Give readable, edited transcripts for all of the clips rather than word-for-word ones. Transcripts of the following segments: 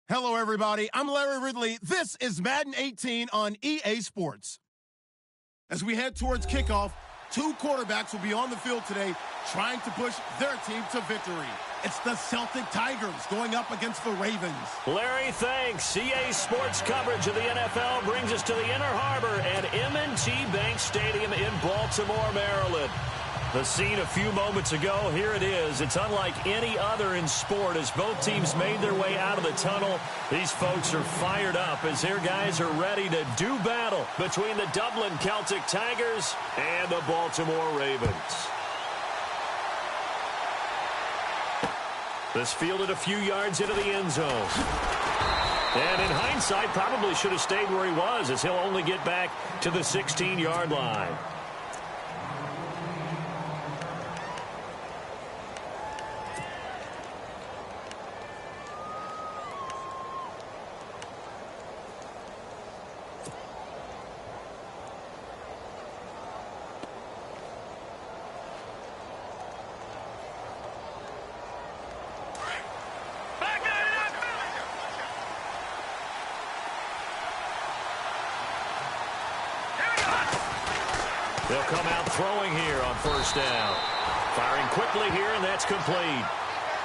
Hello, everybody. I'm Larry Ridley. This is Madden 18 on EA Sports. As we head towards kickoff, two quarterbacks will be on the field today trying to push their team to victory. It's the Celtic Tigers going up against the Ravens. Larry, thanks. EA Sports coverage of the NFL brings us to the Inner Harbor at M&T Bank Stadium in Baltimore, Maryland. The scene a few moments ago, here it is. It's unlike any other in sport as both teams made their way out of the tunnel. These folks are fired up as their guys are ready to do battle between the Dublin Celtic Tigers and the Baltimore Ravens. This fielded a few yards into the end zone. And in hindsight, probably should have stayed where he was as he'll only get back to the 16-yard line. They'll come out throwing here on first down. Firing quickly here, and that's complete.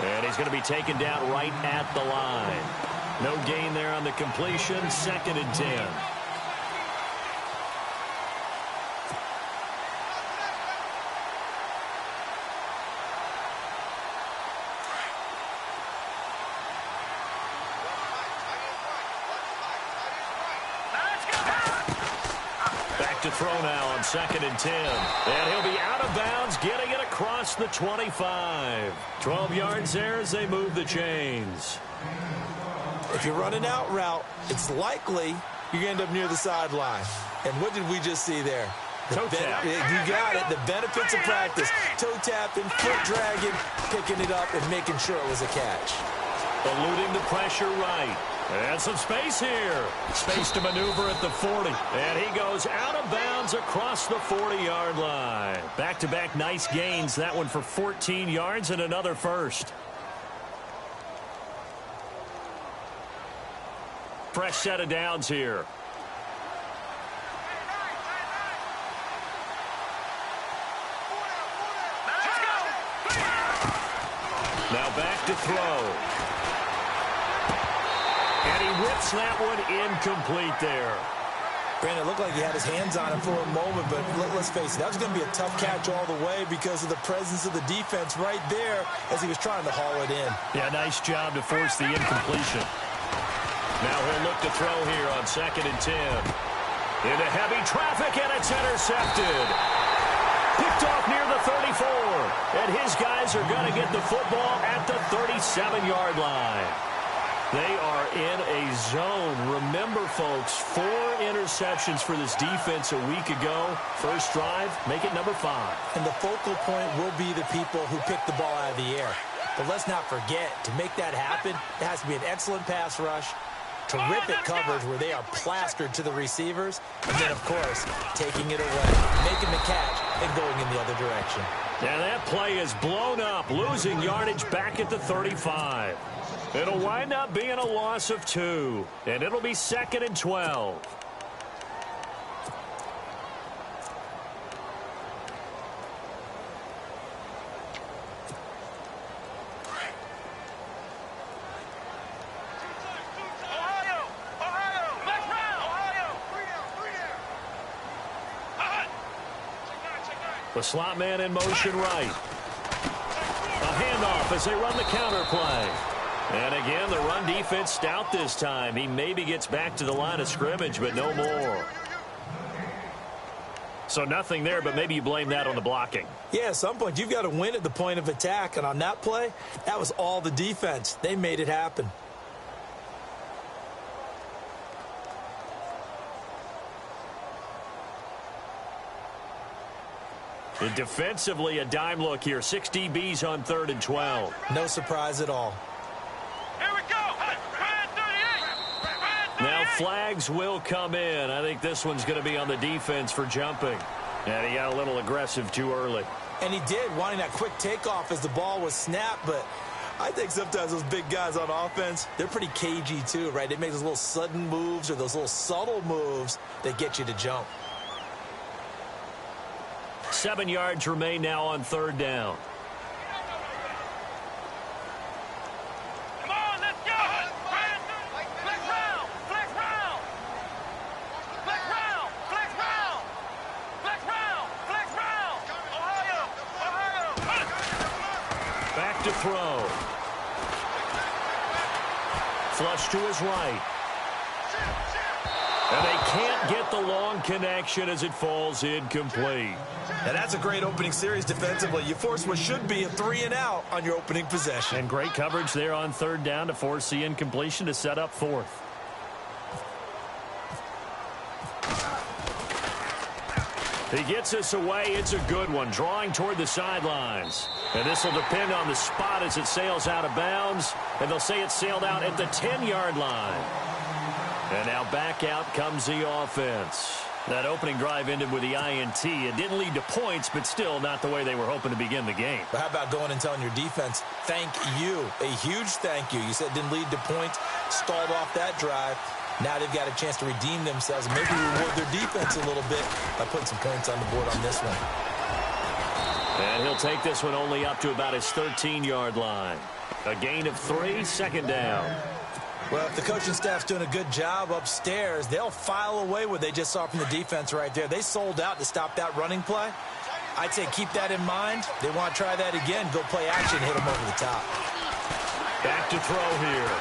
And he's going to be taken down right at the line. No gain there on the completion. 2nd and 10. To throw now on 2nd and 10. And he'll be out of bounds, getting it across the 25. 12 yards there as they move the chains. If you're running out route, it's likely you're going to end up near the sideline. And what did we just see there? Toe tap. You got it. The benefits of practice. Toe tapping, foot dragging, picking it up, and making sure it was a catch. Eluding the pressure right. And some space here. Space to maneuver at the 40. And he goes out of bounds across the 40-yard line. Back-to-back nice gains. That one for 14 yards and another first. Fresh set of downs here. Now back to throw. And he rips that one incomplete there. Brandon, it looked like he had his hands on it for a moment, but let's face it, that was going to be a tough catch all the way because of the presence of the defense right there as he was trying to haul it in. Yeah, nice job to force the incompletion. Now he'll look to throw here on 2nd and 10. Into heavy traffic, and it's intercepted. Picked off near the 34. And his guys are going to get the football at the 37-yard line. They are in a zone. Remember, folks, 4 interceptions for this defense a week ago. First drive, make it number 5. And the focal point will be the people who pick the ball out of the air. But let's not forget, to make that happen, it has to be an excellent pass rush, terrific coverage where they are plastered to the receivers, and then, of course, taking it away, making the catch, and going in the other direction. And that play is blown up, losing yardage back at the 35. It'll wind up being a loss of 2, and it'll be 2nd and 12. The slot man in motion right. A handoff as they run the counter play. And again, the run defense stout this time. He maybe gets back to the line of scrimmage, but no more. So nothing there, but maybe you blame that on the blocking. Yeah, at some point, you've got to win at the point of attack. And on that play, that was all the defense. They made it happen. And defensively, a dime look here. 6 DBs on 3rd and 12. No surprise at all. Now flags will come in. I think this one's going to be on the defense for jumping. And he got a little aggressive too early. And he did, wanting that quick takeoff as the ball was snapped, but I think sometimes those big guys on offense, they're pretty cagey too, right? They make those little sudden moves or those little subtle moves that get you to jump. 7 yards remain now on third down. Come on, let's go! Flex round! Flex round! Flex round! Flex round! Flex round! Flex round! Ohio! Ohio! Back to throw. Flush to his right. And they can't get the long connection as it falls incomplete. And that's a great opening series defensively. You force what should be a 3-and-out on your opening possession. And great coverage there on third down to force the incompletion to set up fourth. He gets us away. It's a good one, drawing toward the sidelines. And this will depend on the spot as it sails out of bounds. And they'll say it sailed out at the 10-yard line. And now back out comes the offense. That opening drive ended with the INT. It didn't lead to points, but still not the way they were hoping to begin the game. But how about going and telling your defense, thank you, a huge thank you. You said it didn't lead to points, stalled off that drive. Now they've got a chance to redeem themselves and maybe reward their defense a little bit by putting some points on the board on this one. And he'll take this one only up to about his 13-yard line. A gain of 3, second down. Well, if the coaching staff's doing a good job upstairs, they'll file away what they just saw from the defense right there. They sold out to stop that running play. I'd say keep that in mind. They want to try that again. Go play action, hit them over the top. Back to throw here.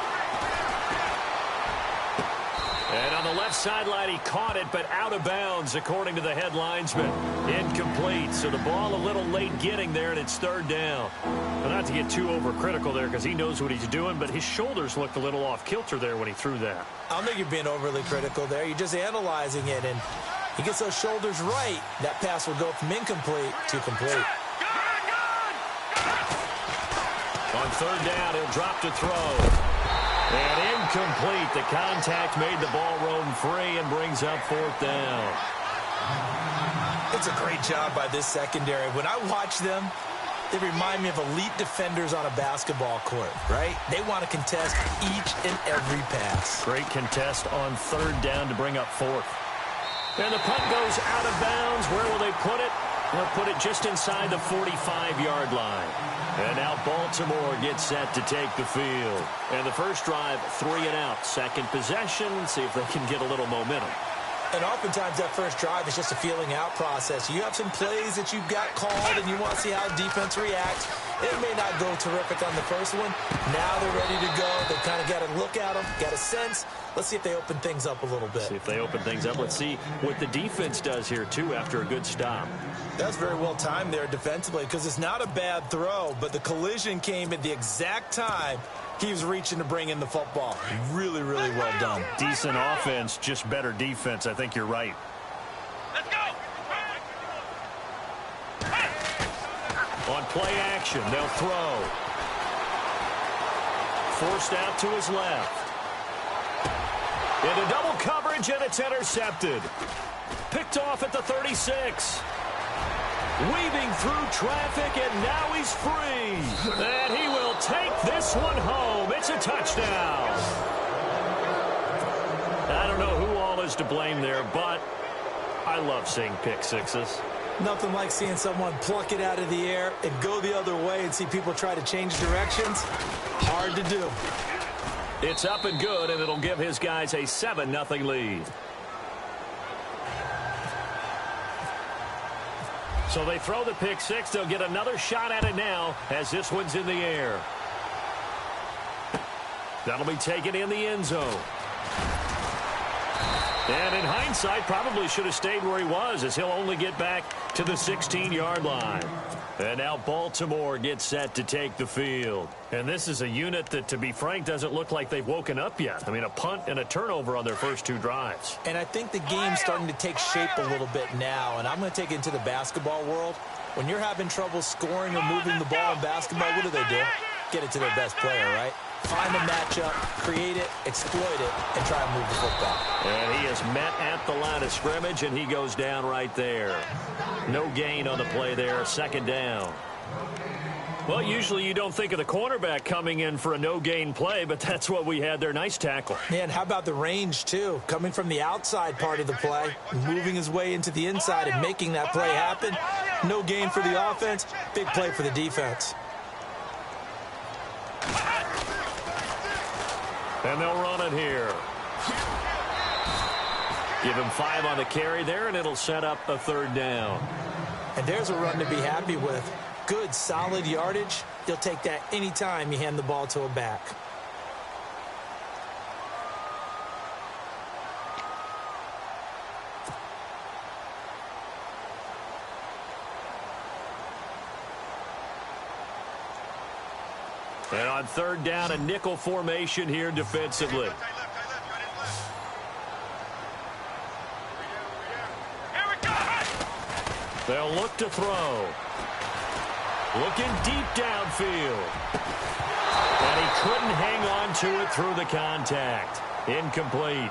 And on the left sideline, he caught it, but out of bounds, according to the head linesman. Incomplete. So the ball a little late getting there, and it's third down. Well, not to get too overcritical there because he knows what he's doing, but his shoulders looked a little off kilter there when he threw that. I don't think you're being overly critical there. You're just analyzing it, and he gets those shoulders right. That pass will go from incomplete to complete. On third down, he'll drop to throw. And incomplete. The contact made the ball roam free and brings up fourth down. It's a great job by this secondary. When I watch them, they remind me of elite defenders on a basketball court, right? They want to contest each and every pass. Great contest on third down to bring up fourth. And the punt goes out of bounds. Where will they put it? They'll put it just inside the 45-yard line. And now Baltimore gets set to take the field. And the first drive, 3-and-out. Second possession, see if they can get a little momentum. And oftentimes that first drive is just a feeling out process. You have some plays that you've got called and you want to see how defense reacts. It may not go terrific on the first one. Now they're ready to go. They've kind of got to look at them, got a sense. Let's see if they open things up a little bit. See if they open things up. Let's see what the defense does here, too, after a good stop. That's very well timed there defensively because it's not a bad throw, but the collision came at the exact time he was reaching to bring in the football. Really, really well done. Decent offense, just better defense. I think you're right. Let's go! On play action, they'll throw. Forced out to his left. Into double coverage, and it's intercepted. Picked off at the 36. Weaving through traffic, and now he's free. And he will take this one home. It's a touchdown. I don't know who all is to blame there, but I love seeing pick sixes. Nothing like seeing someone pluck it out of the air and go the other way and see people try to change directions. Hard to do. It's up and good, and it'll give his guys a 7-0 lead. So they throw the pick six. They'll get another shot at it now as this one's in the air. That'll be taken in the end zone. And in hindsight, probably should have stayed where he was as he'll only get back to the 16-yard line. And now Baltimore gets set to take the field. And this is a unit that, to be frank, doesn't look like they've woken up yet. I mean, a punt and a turnover on their first two drives. And I think the game's starting to take shape a little bit now. And I'm going to take it into the basketball world. When you're having trouble scoring or moving the ball in basketball, what do? Get it to their best player, right? Find a matchup, create it, exploit it, and try and move the football. And he is met at the line of scrimmage, and he goes down right there. No gain on the play there, second down. Well, usually you don't think of the cornerback coming in for a no-gain play, but that's what we had there. Nice tackle. Man, how about the range, too? Coming from the outside part of the play, moving his way into the inside and making that play happen. No gain for the offense, big play for the defense. And they'll run it here. Give him 5 on the carry there, and it'll set up a 3rd down. And there's a run to be happy with. Good, solid yardage. You'll take that anytime you hand the ball to a back. And on 3rd down, a nickel formation here defensively. They'll look to throw. Looking deep downfield. And he couldn't hang on to it through the contact. Incomplete.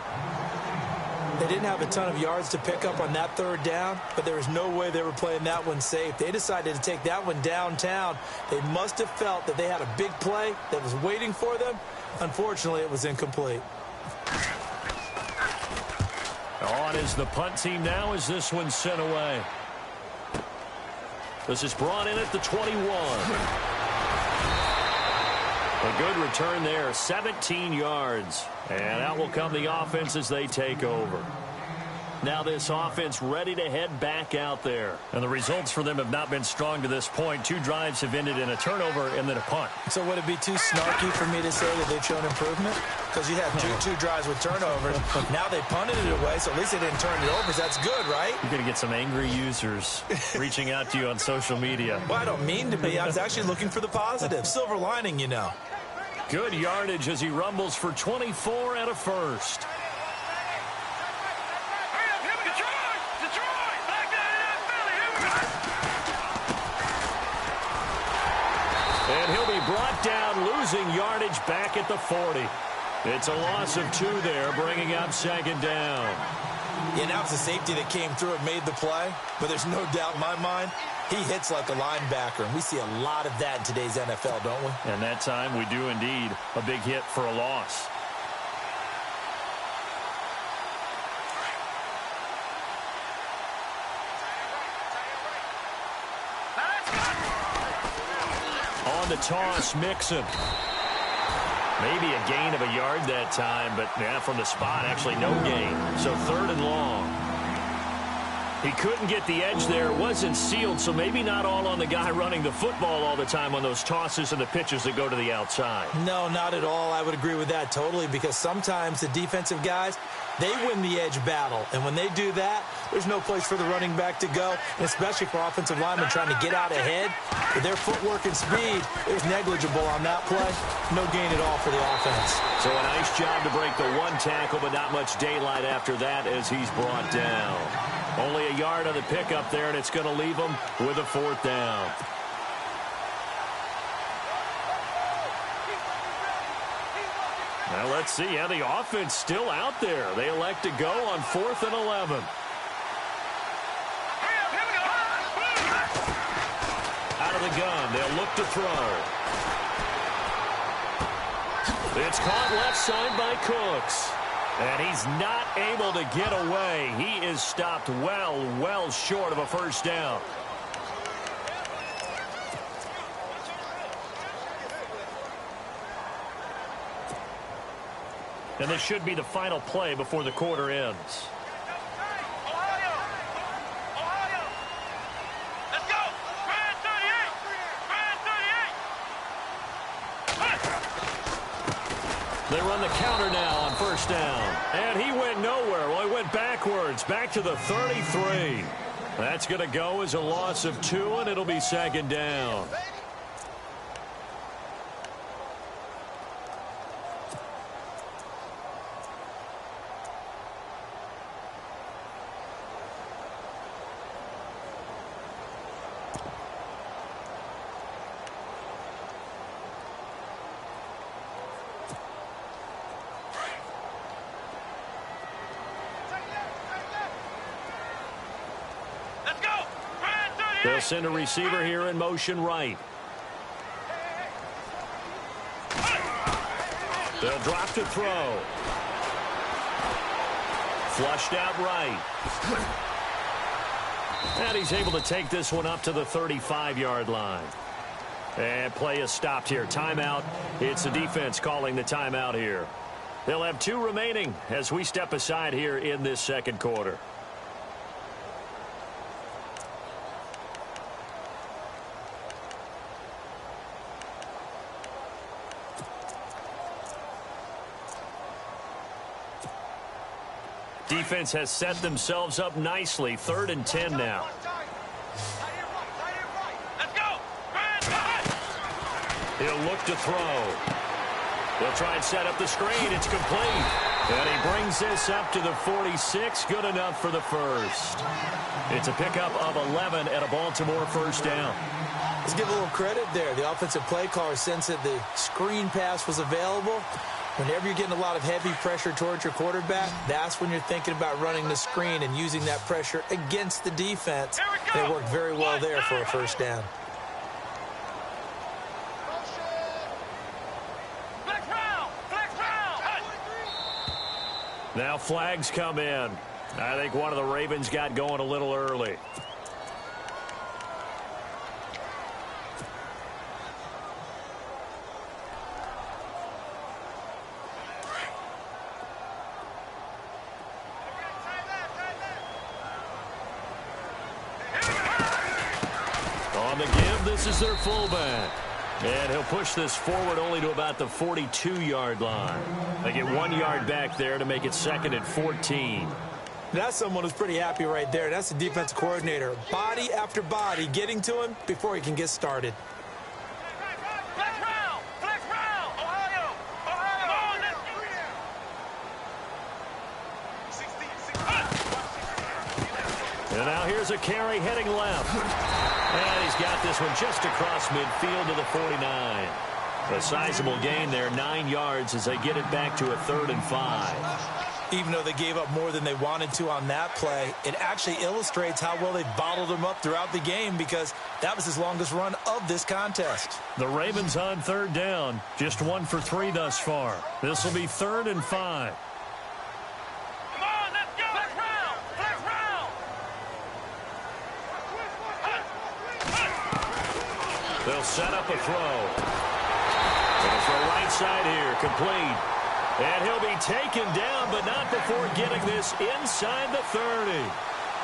They didn't have a ton of yards to pick up on that 3rd down, but there was no way they were playing that one safe. They decided to take that one downtown. They must have felt that they had a big play that was waiting for them. Unfortunately, it was incomplete. On is the punt team now as this one's sent away. This is brought in at the 21. A good return there, 17 yards. And out will come the offense as they take over. Now this offense ready to head back out there. And the results for them have not been strong to this point. 2 drives have ended in a turnover and then a punt. So would it be too snarky for me to say that they've shown improvement? Because you had two drives with turnovers. Now they punted it away, so at least they didn't turn it over. So that's good, right? You're going to get some angry users reaching out to you on social media. Well, I don't mean to be. I was actually looking for the positive. Silver lining, you know. Good yardage as he rumbles for 24 and a 1st. And he'll be brought down, losing yardage back at the 40. It's a loss of 2 there, bringing up 2nd down. Yeah, that was a safety that came through and made the play. But there's no doubt in my mind, he hits like a linebacker. And we see a lot of that in today's NFL, don't we? And that time we do indeed. A big hit for a loss. On the toss, Mixon. Maybe a gain of a yard that time, but yeah, from the spot, actually no gain. So 3rd and long. He couldn't get the edge there. It wasn't sealed, so maybe not all on the guy running the football all the time on those tosses and the pitches that go to the outside. No, not at all. I would agree with that totally, because sometimes the defensive guys, they win the edge battle. And when they do that, there's no place for the running back to go, and especially for offensive linemen trying to get out ahead. With their footwork and speed, it was negligible on that play. No gain at all for the offense. So a nice job to break the 1 tackle, but not much daylight after that as he's brought down. Only a yard on the pickup there, and it's going to leave him with a 4th down. Now let's see how the offense still out there. They elect to go on 4th and 11. Out of the gun, they'll look to throw. It's caught left side by Cooks. And he's not able to get away. He is stopped well short of a 1st down. And this should be the final play before the quarter ends. Let's go! Brand 38! Brand 38! They run the counter now on 1st down. And he went nowhere. Well, he went backwards, back to the 33. That's going to go as a loss of 2, and it'll be 2nd down. They'll send a receiver here in motion right. They'll drop to throw. Flushed out right. And he's able to take this one up to the 35-yard line. And play is stopped here. Timeout. It's the defense calling the timeout here. They'll have 2 remaining as we step aside here in this second quarter. Defense has set themselves up nicely. 3rd and 10 now. Let's go. He'll look to throw. They'll try and set up the screen. It's complete. And he brings this up to the 46. Good enough for the first. It's a pickup of 11 and a Baltimore first down. Let's give a little credit there. The offensive play caller sensed that the screen pass was available. Whenever you're getting a lot of heavy pressure towards your quarterback, that's when you're thinking about running the screen and using that pressure against the defense. And it worked very well there for a first down. Now flags come in. I think one of the Ravens got going a little early. On the give, this is their fullback. And he'll push this forward only to about the 42-yard line. They get 1 yard back there to make it 2nd and 14. That's someone who's pretty happy right there. That's the defensive coordinator. Body after body getting to him before he can get started. Flex round. Ohio. Come on, let's go. And now here's a carry heading left. And he's got this one just across midfield to the 49. A sizable gain there, 9 yards as they get it back to a 3rd and 5. Even though they gave up more than they wanted to on that play, it actually illustrates how well they bottled him up throughout the game because that was his longest run of this contest. The Ravens on 3rd down, just 1 for 3 thus far. This will be 3rd and 5. Come on, let's go. Flex round. They'll set up a throw. Going for a right side here, complete. And he'll be taken down, but not before getting this inside the 30.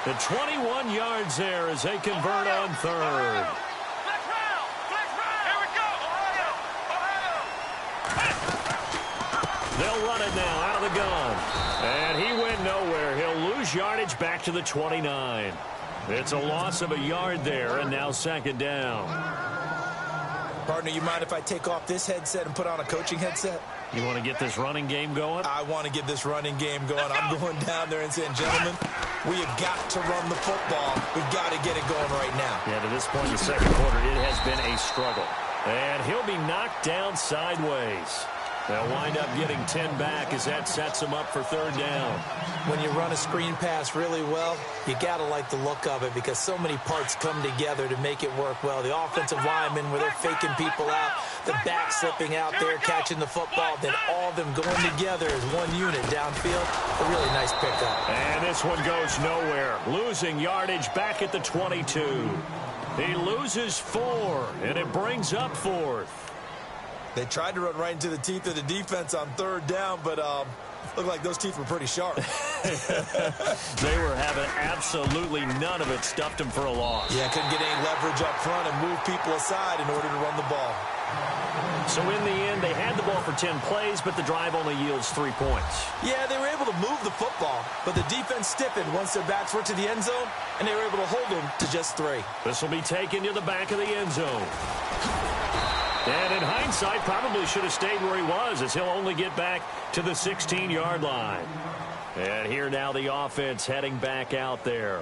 The 21 yards there as they convert on 3rd. Flex round. Here we go. Ohio. They'll run it now out of the gun. And he went nowhere. He'll lose yardage back to the 29. It's a loss of a yard there, and now 2nd down. Partner, you mind if I take off this headset and put on a coaching headset? You want to get this running game going? I want to get this running game going. I'm going down there and saying, gentlemen, we have got to run the football. We've got to get it going right now. Yeah, to this point in the second quarter, it has been a struggle. And he'll be knocked down sideways. They'll wind up getting 10 back as that sets them up for 3rd down. When you run a screen pass really well, you got to like the look of it because so many parts come together to make it work well. The offensive linemen where they're faking people out, the back slipping out there, catching the football, then all of them going together as one unit downfield. A really nice pickup. And this one goes nowhere. Losing yardage back at the 22. He loses 4, and it brings up 4th. They tried to run right into the teeth of the defense on 3rd down, but looked like those teeth were pretty sharp. They were having absolutely none of it. Stuffed him for a loss. Yeah, couldn't get any leverage up front and move people aside in order to run the ball. So in the end, they had the ball for 10 plays, but the drive only yields 3 points. Yeah, they were able to move the football, but the defense stiffened once their backs were to the end zone, and they were able to hold them to just 3. This will be taken to the back of the end zone. And in hindsight, probably should have stayed where he was as he'll only get back to the 16-yard line. And here now the offense heading back out there.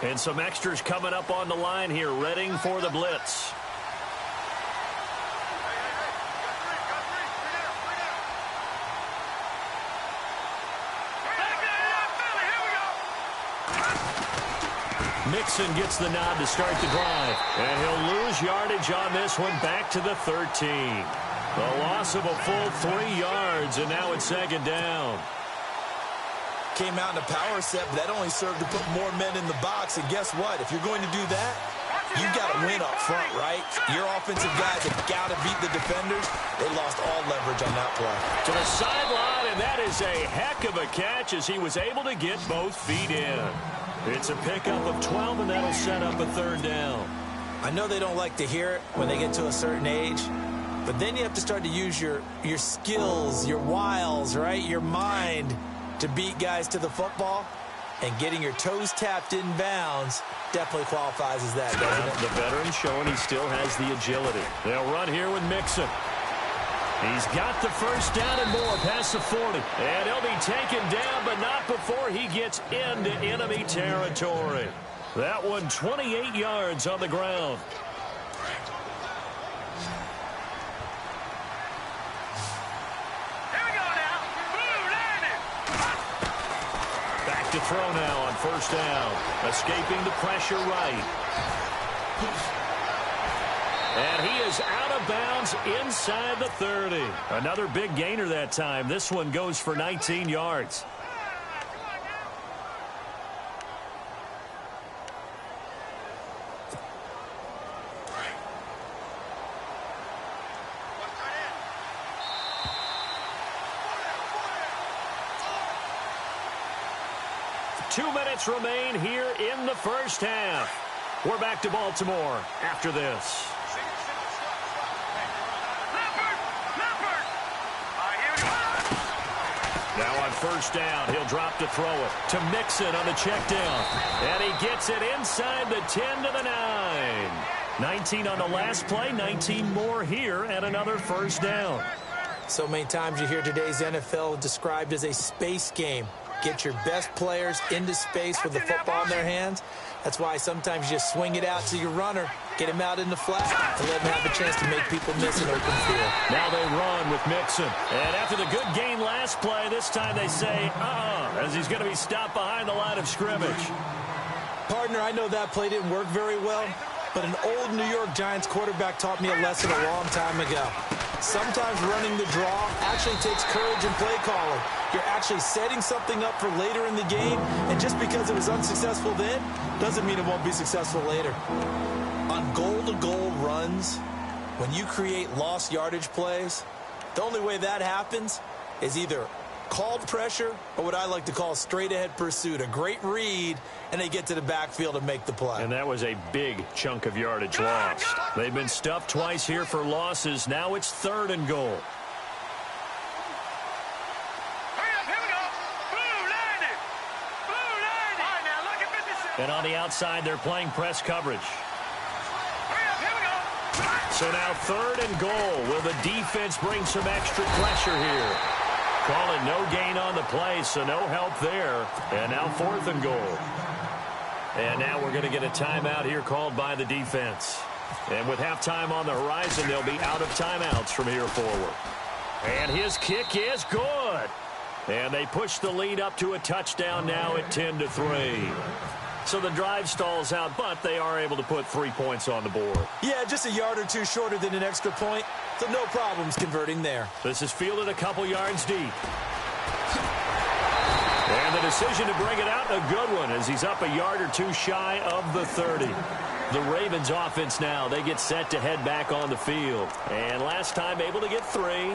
And some extras coming up on the line here, readying for the blitz. Mixon gets the nod to start the drive. And he'll lose yardage on this one back to the 13. A loss of a full 3 yards, and now it's second down. Came out in a power set, but that only served to put more men in the box. And guess what? If you're going to do that, you've got to win up front, right? Your offensive guys have got to beat the defenders. They lost all leverage on that play. To the sideline, and that is a heck of a catch as he was able to get both feet in. It's a pickup of 12, and that'll set up a third down. I know they don't like to hear it when they get to a certain age, but then you have to start to use your skills, your wiles, right? Your mind to beat guys to the football, and getting your toes tapped in bounds definitely qualifies as that, doesn't it? The veteran showing he still has the agility. They'll run here with Mixon. He's got the first down and more past the 40. And he'll be taken down, but not before he gets into enemy territory. That one 28 yards on the ground. To throw now on first down. Escaping the pressure right. And he is out of bounds inside the 30. Another big gainer that time. This one goes for 19 yards. Remain here in the first half. We're back to Baltimore after this. Now on first down, he'll drop to throw it to Mixon on the check down. And he gets it inside the 10 to the 9. 19 on the last play, 19 more here and another first down. So many times you hear today's NFL described as a space game. Get your best players into space with the football in their hands. That's why sometimes you just swing it out to your runner, get him out in the flat, and let him have a chance to make people miss an open field. Now they run with Mixon. And after the good gain last play, this time they say, as he's going to be stopped behind the line of scrimmage. Partner, I know that play didn't work very well, but an old New York Giants quarterback taught me a lesson a long time ago. Sometimes running the draw actually takes courage and play calling. You're actually setting something up for later in the game, and just because it was unsuccessful then doesn't mean it won't be successful later. On goal-to-goal runs, when you create lost yardage plays, the only way that happens is either called pressure or what I like to call straight-ahead pursuit, a great read, and they get to the backfield and make the play. And that was a big chunk of yardage lost. They've been stuffed twice here for losses. Now it's 3rd and goal. And on the outside, they're playing press coverage. So now 3rd and goal. Will the defense bring some extra pressure here? Calling no gain on the play, so no help there. And now 4th and goal. And now we're going to get a timeout here called by the defense. And with halftime on the horizon, they'll be out of timeouts from here forward. And his kick is good. And they push the lead up to a touchdown now at 10-3. So the drive stalls out, but they are able to put 3 points on the board. Yeah, just a yard or two shorter than an extra point, so no problems converting there. This is fielded a couple yards deep. And the decision to bring it out, a good one, as he's up a yard or two shy of the 30. The Ravens offense now, they get set to head back on the field. And last time able to get 3.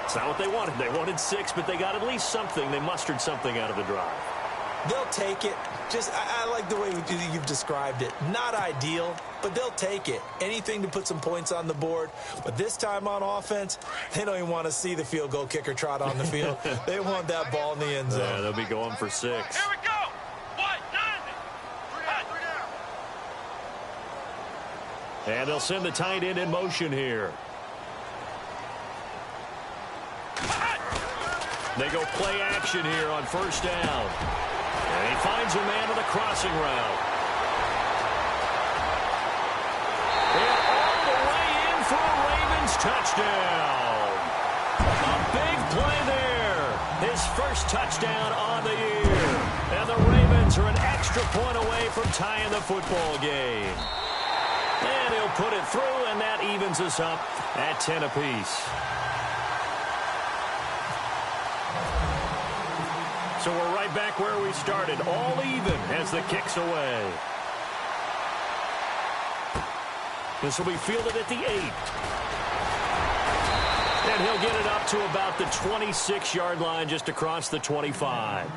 It's not what they wanted. They wanted 6, but they got at least something. They mustered something out of the drive. They'll take it. I like the way you've described it. Not ideal, but they'll take it. Anything to put some points on the board. But this time on offense, they don't even want to see the field goal kicker trot on the field. They want that ball in the end zone. Yeah, they'll be going for 6. Here we go. And they'll send the tight end in motion here. They go play action here on first down. And he finds a man on the crossing route. And all the way in for a Ravens touchdown. A big play there. His first touchdown on the year. And the Ravens are an excellent extra point away from tying the football game. And he'll put it through, and that evens us up at 10 apiece. So we're right back where we started, all even as the kick's away. This will be fielded at the 8. And he'll get it up to about the 26-yard line, just across the 25.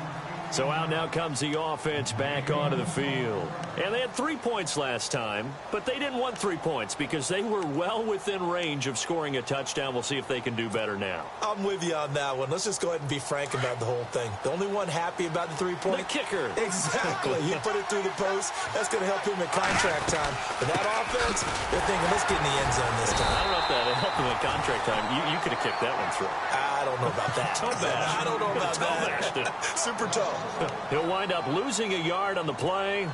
So out now comes the offense back onto the field. And they had 3 points last time, but they didn't want 3 points because they were well within range of scoring a touchdown. We'll see if they can do better now. I'm with you on that one. Let's just go ahead and be frank about the whole thing. The only one happy about the 3-point? The kicker. Exactly. He put it through the post. That's going to help him at contract time. But that offense, they're thinking, let's get in the end zone this time. I don't know if that helped him at contract time. You could have kicked that one through. I don't know about that. I don't know about that. Super tall. He'll wind up losing a yard on the play,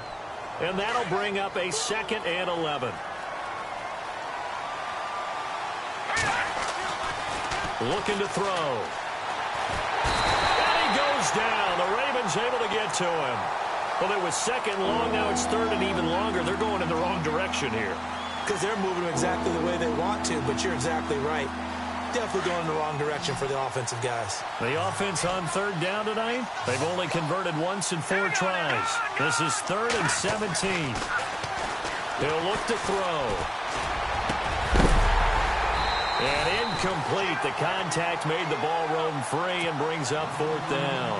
and that'll bring up a 2nd and 11. Looking to throw. And he goes down. The Ravens able to get to him. Well, it was 2nd long. Now it's 3rd and even longer. They're going in the wrong direction here. Because they're moving exactly the way they want to, but you're exactly right. Definitely going in the wrong direction for the offensive guys. The offense on 3rd down tonight, they've only converted once in 4 tries. This is 3rd and 17. He'll look to throw. And incomplete. The contact made the ball roam free and brings up 4th down.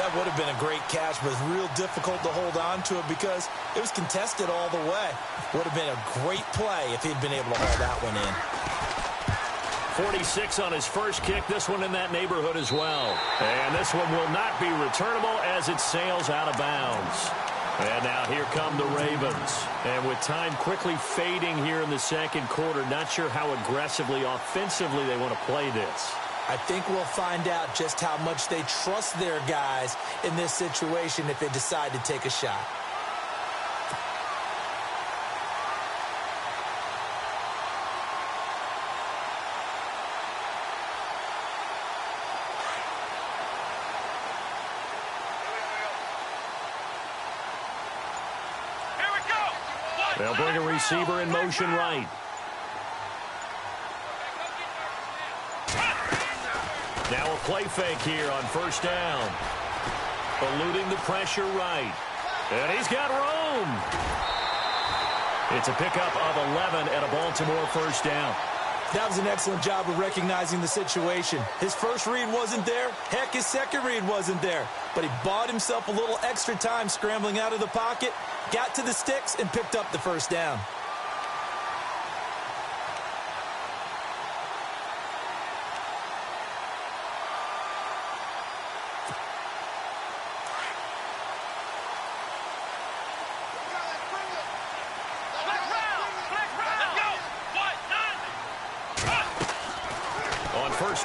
That would have been a great catch, but it's real difficult to hold on to it because it was contested all the way. Would have been a great play if he'd been able to haul that one in. 46 on his first kick. This one in that neighborhood as well. And this one will not be returnable as it sails out of bounds. And now here come the Ravens. And with time quickly fading here in the 2nd quarter, not sure how aggressively, offensively they want to play this. I think we'll find out just how much they trust their guys in this situation if they decide to take a shot. They'll bring a receiver in motion right. Now a play fake here on 1st down. Eluding the pressure right. And he's got room. It's a pickup of 11 and a Baltimore 1st down. That was an excellent job of recognizing the situation. His first read wasn't there. Heck, his second read wasn't there. But he bought himself a little extra time scrambling out of the pocket, got to the sticks, and picked up the 1st down.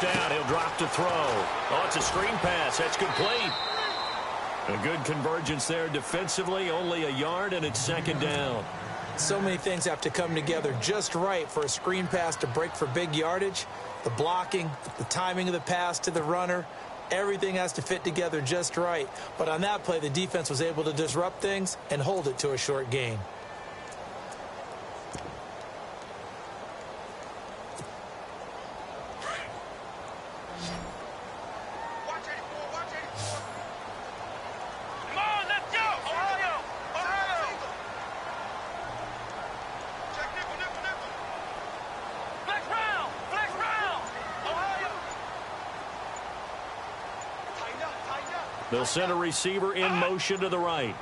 Down, he'll drop to throw. Oh, it's a screen pass. That's complete. A good convergence there defensively. Only a yard, and it's 2nd down. So many things have to come together just right for a screen pass to break for big yardage. The blocking, the timing of the pass to the runner, everything has to fit together just right. But on that play, the defense was able to disrupt things and hold it to a short gain. They'll send a receiver in motion to the right.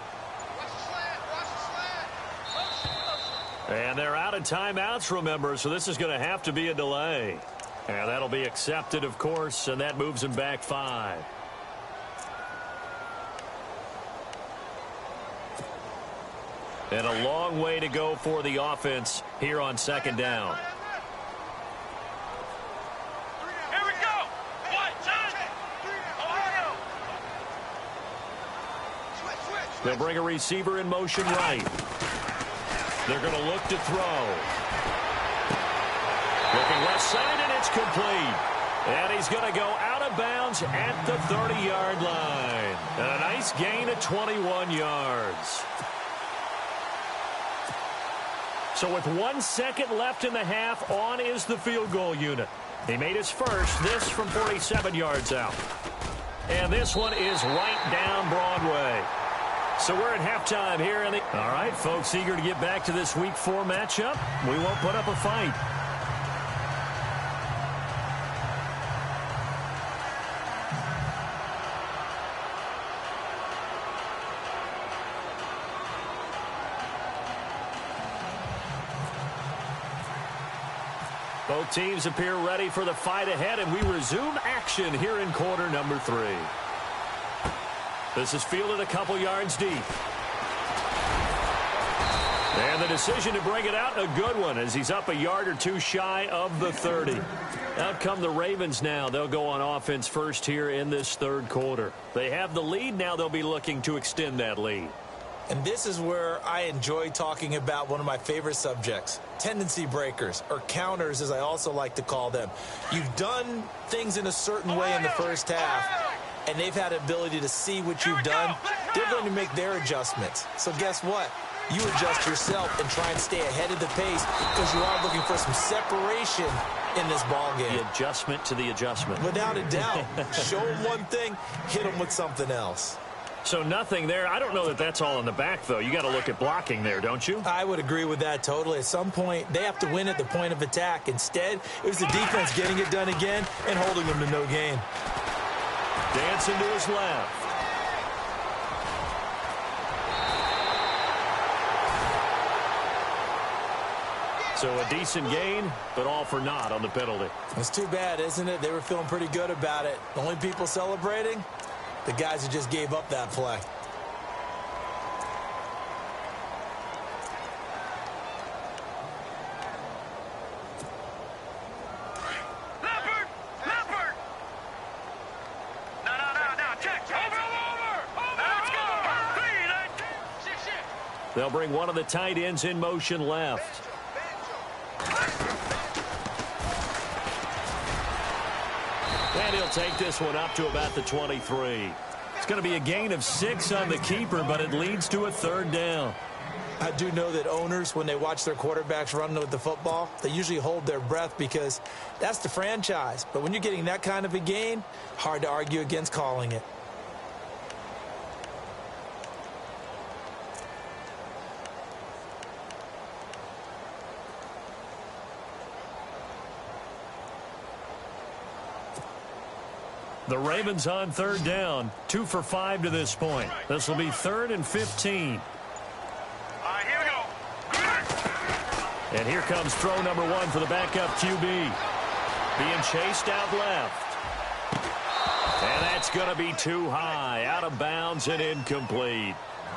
And they're out of timeouts, remember, so this is going to have to be a delay. And that'll be accepted, of course, and that moves them back 5. And a long way to go for the offense here on 2nd down. They'll bring a receiver in motion right. They're going to look to throw. Looking left side, and it's complete. And he's going to go out of of bounds at the 30-yard line. And a nice gain of 21 yards. So with 1 second left in the half, on is the field goal unit. He made his first, this from 47 yards out. And this one is right down Broadway. So we're at halftime here. All right, folks, eager to get back to this Week 4 matchup. We won't put up a fight. Both teams appear ready for the fight ahead, and we resume action here in quarter number 3. This is fielded a couple yards deep. And the decision to bring it out, a good one, as he's up a yard or two shy of the 30. Out come the Ravens now. They'll go on offense first here in this third quarter. They have the lead. Now they'll be looking to extend that lead. And this is where I enjoy talking about one of my favorite subjects, tendency breakers, or counters as I also like to call them. You've done things in a certain way in the first half, and they've had the ability to see what you've done. They're going to make their adjustments. So guess what? You adjust yourself and try and stay ahead of the pace because you are looking for some separation in this ball game. The adjustment to the adjustment. Without a doubt. Show them one thing, hit them with something else. So nothing there. I don't know that that's all in the back, though. You got to look at blocking there, don't you? I would agree with that totally. At some point, they have to win at the point of attack. Instead, it was the defense getting it done again and holding them to no gain. Dancing to his left. So a decent gain, but all for naught on the penalty. It's too bad, isn't it? They were feeling pretty good about it. The only people celebrating? The guys who just gave up that play. Leopard! Leopard! No, check. Over. Let's go. They'll bring one of the tight ends in motion left. And he'll take this one up to about the 23. It's going to be a gain of 6 on the keeper, but it leads to a third down. I do know that owners, when they watch their quarterbacks run with the football, they usually hold their breath because that's the franchise. But when you're getting that kind of a gain, hard to argue against calling it. The Ravens on third down, 2 for 5 to this point. This will be 3rd and 15. All right, here we go. And here comes throw number 1 for the backup QB. Being chased out left. And that's going to be too high, out of bounds and incomplete.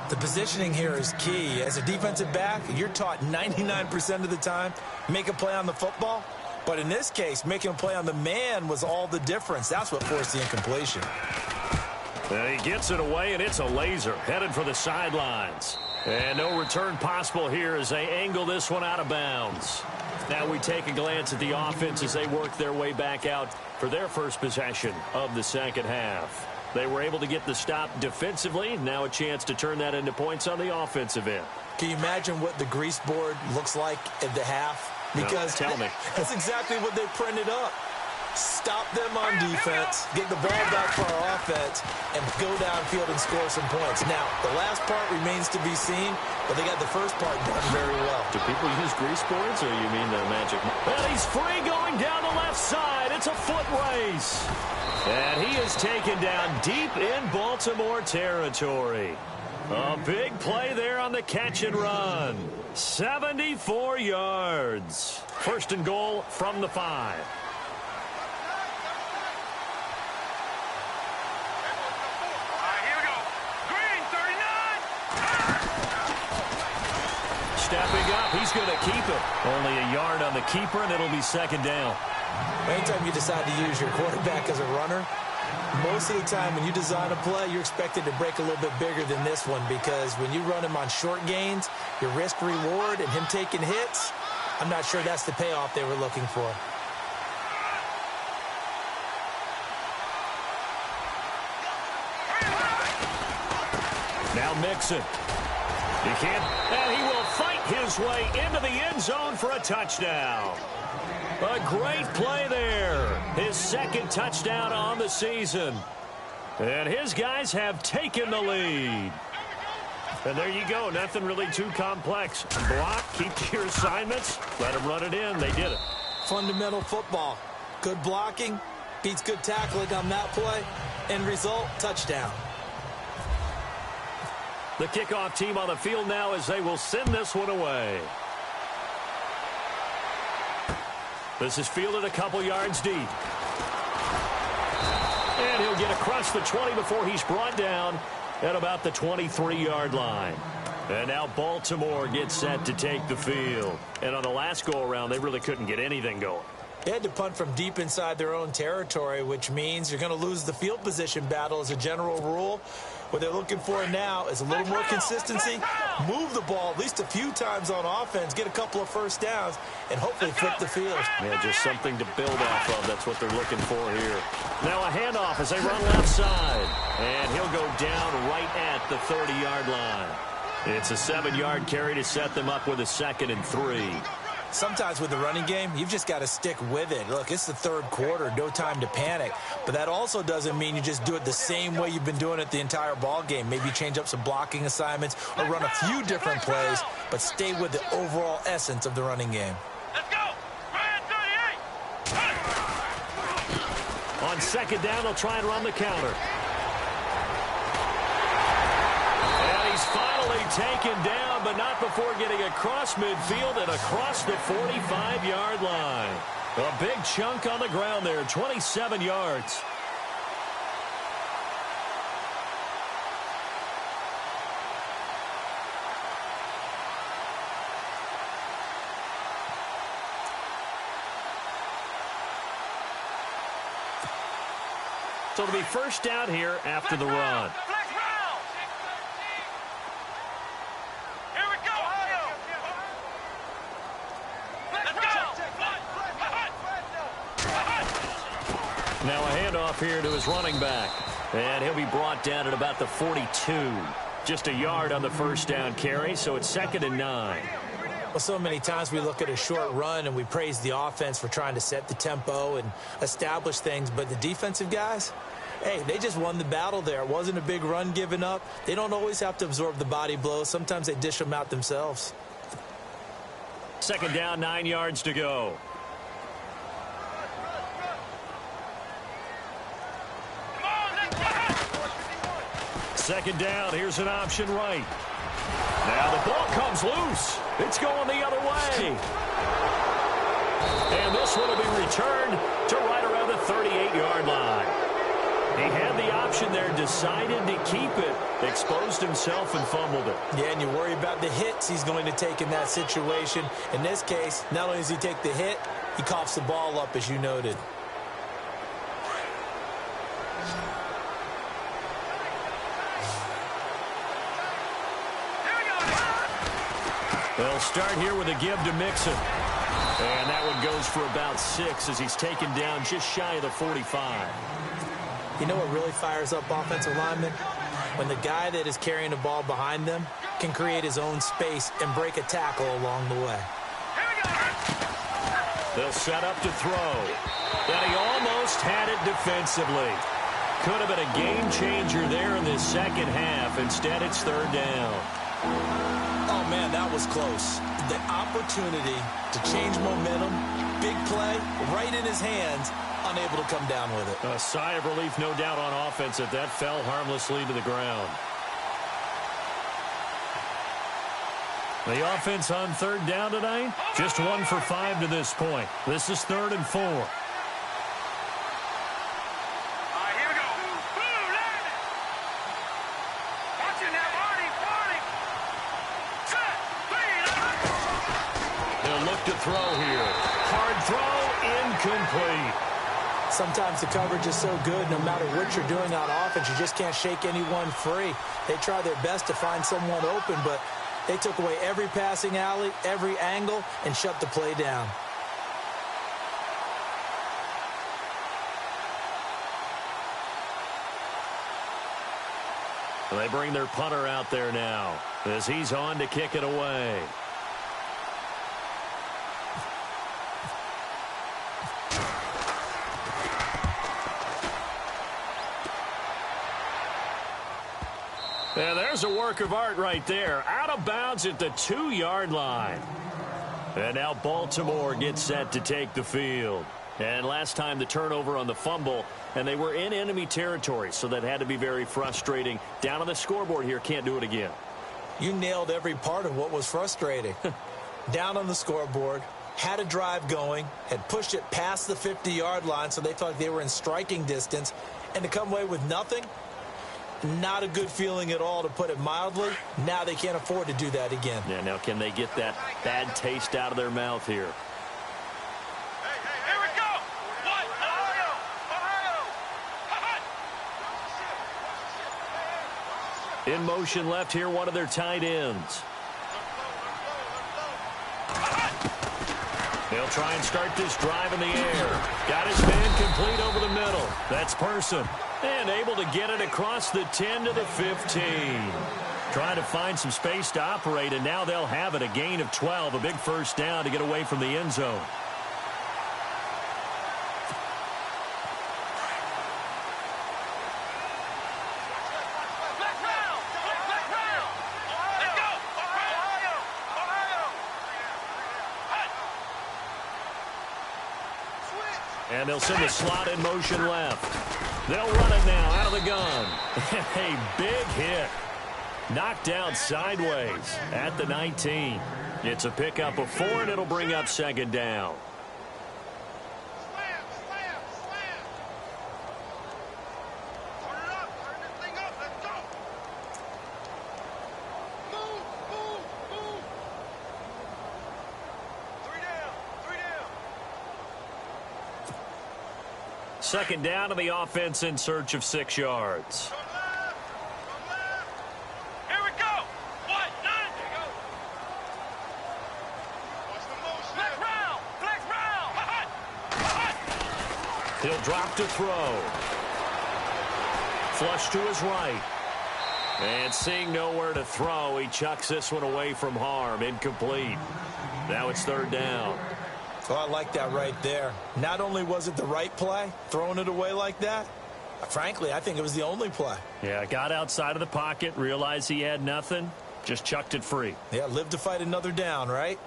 The positioning here is key. As a defensive back, you're taught 99% of the time, make a play on the football. But in this case, making a play on the man was all the difference. That's what forced the incompletion. And he gets it away, and it's a laser headed for the sidelines. And no return possible here as they angle this one out of bounds. Now we take a glance at the offense as they work their way back out for their first possession of the second half. They were able to get the stop defensively. Now a chance to turn that into points on the offensive end. Can you imagine what the grease board looks like at the half? Because no, tell me. That's exactly what they printed up. Stop them on defense, get the ball back for our offense, and go downfield and score some points. Now, the last part remains to be seen, but they got the first part done very well. Do people use grease boards, or you mean the magic? Well, he's free going down the left side. It's a foot race. And he is taken down deep in Baltimore territory. A big play there on the catch and run. 74 yards. 1st and goal from the 5. Stepping up, he's going to keep it. Only a yard on the keeper, and it'll be 2nd down. Anytime you decide to use your quarterback as a runner, most of the time when you design a play, you're expected to break a little bit bigger than this one because when you run him on short gains, your risk-reward and him taking hits, I'm not sure that's the payoff they were looking for. Now Mixon. He can't, and he will fight his way into the end zone for a touchdown. A great play there. His second touchdown on the season. And his guys have taken the lead. And there you go. Nothing really too complex. Block, keep to your assignments, let them run it in. They did it. Fundamental football. Good blocking beats good tackling on that play. End result, touchdown. The kickoff team on the field now as they will send this one away. This is fielded a couple yards deep. And he'll get across the 20 before he's brought down at about the 23-yard line. And now Baltimore gets set to take the field. And on the last go-around, they really couldn't get anything going. They had to punt from deep inside their own territory, which means you're going to lose the field position battle as a general rule. What they're looking for now is a little more consistency, move the ball at least a few times on offense, get a couple of first downs, and hopefully flip the field. Yeah, just something to build off of. That's what they're looking for here. Now a handoff as they run left side. And he'll go down right at the 30-yard line. It's a 7-yard carry to set them up with a 2nd and 3. Sometimes with the running game, you've just got to stick with it. Look, it's the third quarter, no time to panic. But that also doesn't mean you just do it the same way you've been doing it the entire ball game. Maybe change up some blocking assignments or run a few different plays, but stay with the overall essence of the running game. Let's go. Ryan 38. On 2nd down, they'll try and run the counter. And he's finally taken down, but not before getting across midfield and across the 45-yard line. A big chunk on the ground there, 27 yards. So it'll be first down here after the run. Flex round. Here we go. Let's go. Now a handoff here to his running back. And he'll be brought down at about the 42. Just a yard on the first down carry, so it's 2nd and 9. Well, so many times we look at a short run and we praise the offense for trying to set the tempo and establish things, but the defensive guys, hey, they just won the battle there. It wasn't a big run given up. They don't always have to absorb the body blows. Sometimes they dish them out themselves. 2nd down, 9 yards to go. Second down, here's an option right. Now the ball comes loose. It's going the other way. And this one will be returned to right around the 38-yard line. He had the option there, decided to keep it, exposed himself and fumbled it. Yeah, and you worry about the hits he's going to take in that situation. In this case, not only does he take the hit, he coughs the ball up, as you noted. They'll start here with a give to Mixon. And that one goes for about 6 as he's taken down just shy of the 45. You know what really fires up offensive linemen? When the guy that is carrying the ball behind them can create his own space and break a tackle along the way. They'll set up to throw. And he almost had it defensively. Could have been a game changer there in this second half. Instead, it's 3rd down. Oh, man, that was close. The opportunity to change momentum, big play, right in his hands, unable to come down with it. A sigh of relief, no doubt, on offense that fell harmlessly to the ground. The offense on 3rd down tonight, just 1 for 5 to this point. This is 3rd and 4. Throw here. Hard throw, incomplete. Sometimes the coverage is so good, no matter what you're doing on offense, you just can't shake anyone free. They try their best to find someone open, but they took away every passing alley, every angle, and shut the play down. They bring their punter out there now as he's on to kick it away. And there's a work of art right there. Out of bounds at the 2-yard line. And now Baltimore gets set to take the field. And last time the turnover on the fumble, and they were in enemy territory, so that had to be very frustrating. Down on the scoreboard here, can't do it again. You nailed every part of what was frustrating. Down on the scoreboard, had a drive going, had pushed it past the 50-yard line, so they felt like they were in striking distance, and to come away with nothing, not a good feeling at all, to put it mildly. Now they can't afford to do that again. Yeah, now can they get that bad taste out of their mouth here? Here we go. What? Ohio. In motion left here, one of their tight ends. They'll try and start this drive in the air. Got his man complete over the middle. That's Person. And able to get it across the 10 to the 15. Trying to find some space to operate, and now they'll have it. A gain of 12, a big first down to get away from the end zone. Black round. Black round. Let's go. Ohio. Ohio. And they'll send the slot in motion left. They'll run it now out of the gun. A big hit. Knocked out sideways at the 19. It's a pickup of 4, and it'll bring up second down. Slam. Turn it up. Turn this thing up. Let's go. Move. 3 down. Second down, and the offense in search of 6 yards. Here we go. What? 9. There you go. Watch the motion. Flex round. He'll drop to throw. Flush to his right. And seeing nowhere to throw, he chucks this one away from harm. Incomplete. Now it's third down. Oh, I like that right there. Not only was it the right play, throwing it away like that, frankly, I think it was the only play. Yeah, got outside of the pocket, realized he had nothing, just chucked it free. Yeah, live to fight another down, right?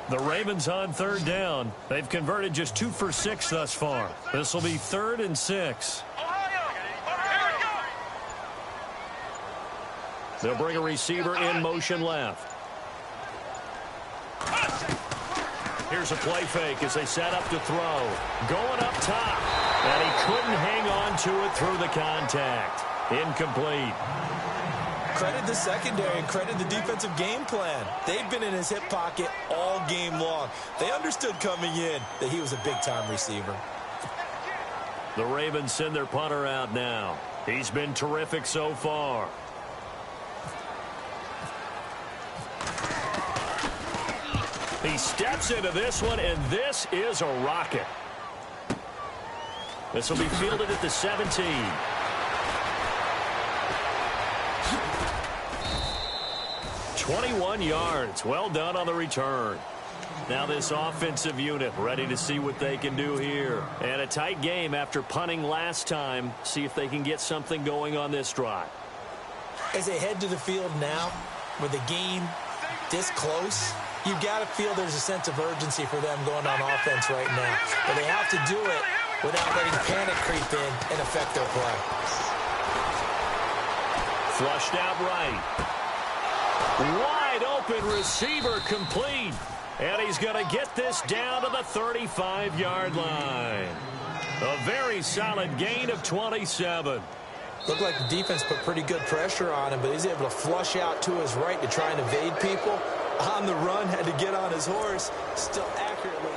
The Ravens on third down. They've converted just 2 for 6 thus far. This will be 3rd and 6. Ohio. Here we go. They'll bring a receiver in motion left. Here's a play fake as they set up to throw. Going up top. And he couldn't hang on to it through the contact. Incomplete. Credit the secondary and credit the defensive game plan. They've been in his hip pocket all game long. They understood coming in that he was a big-time receiver. The Ravens send their punter out now. He's been terrific so far. He steps into this one, and this is a rocket. This will be fielded at the 17. 21 yards. Well done on the return. Now this offensive unit ready to see what they can do here. And a tight game after punting last time. See if they can get something going on this drive. As they head to the field now, with the game this close, you've got to feel there's a sense of urgency for them going on offense right now. But they have to do it without letting panic creep in and affect their play. Flushed out right. Wide open receiver complete. And he's going to get this down to the 35-yard line. A very solid gain of 27. Looked like the defense put pretty good pressure on him, but he's able to flush out to his right to try and evade people. On the run, had to get on his horse. Still accurately.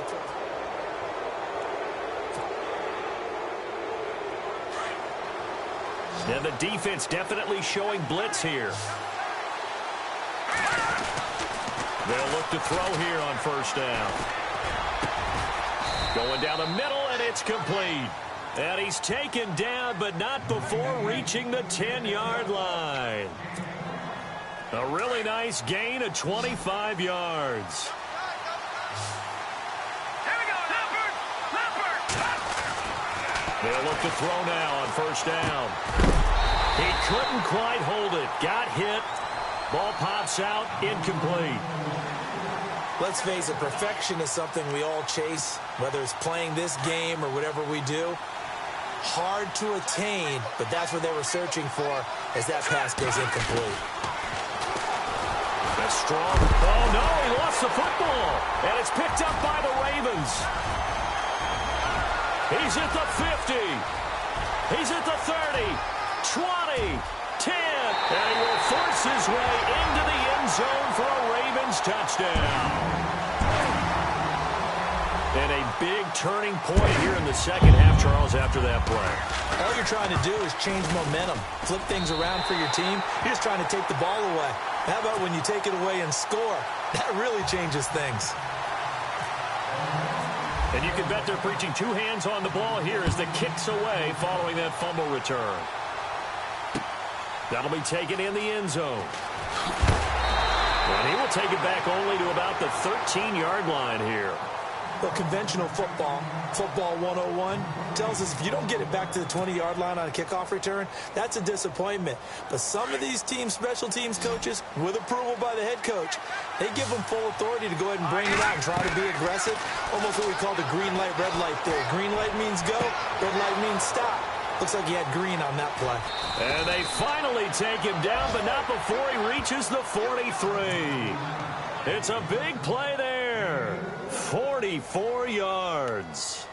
And the defense definitely showing blitz here. They'll look to throw here on first down. Going down the middle, and it's complete. And he's taken down, but not before reaching the 10-yard line. A really nice gain of 25 yards. Here we go, Leopard! They'll look to throw now on first down. He couldn't quite hold it. Got hit. Ball pops out, incomplete. Let's face it, perfection is something we all chase, whether it's playing this game or whatever we do. Hard to attain, but that's what they were searching for as that pass goes incomplete. That's strong. Oh, no, he lost the football. And it's picked up by the Ravens. He's at the 50. He's at the 30, 20, 10. And he will force his way into the end zone for a Ravens touchdown. And a big turning point here in the second half, Charles, after that play. All you're trying to do is change momentum, flip things around for your team. You're just trying to take the ball away. How about when you take it away and score? That really changes things. And you can bet they're preaching two hands on the ball here as the kick's away following that fumble return. That'll be taken in the end zone. And he will take it back only to about the 13-yard line here. Well, conventional football 101, tells us if you don't get it back to the 20-yard line on a kickoff return, that's a disappointment. But some of these teams, special teams coaches, with approval by the head coach, they give them full authority to go ahead and bring it out and try to be aggressive. Almost what we call the green light, red light theory. Green light means go, red light means stop. Looks like he had green on that play. And they finally take him down, but not before he reaches the 43. It's a big play there. 44 yards.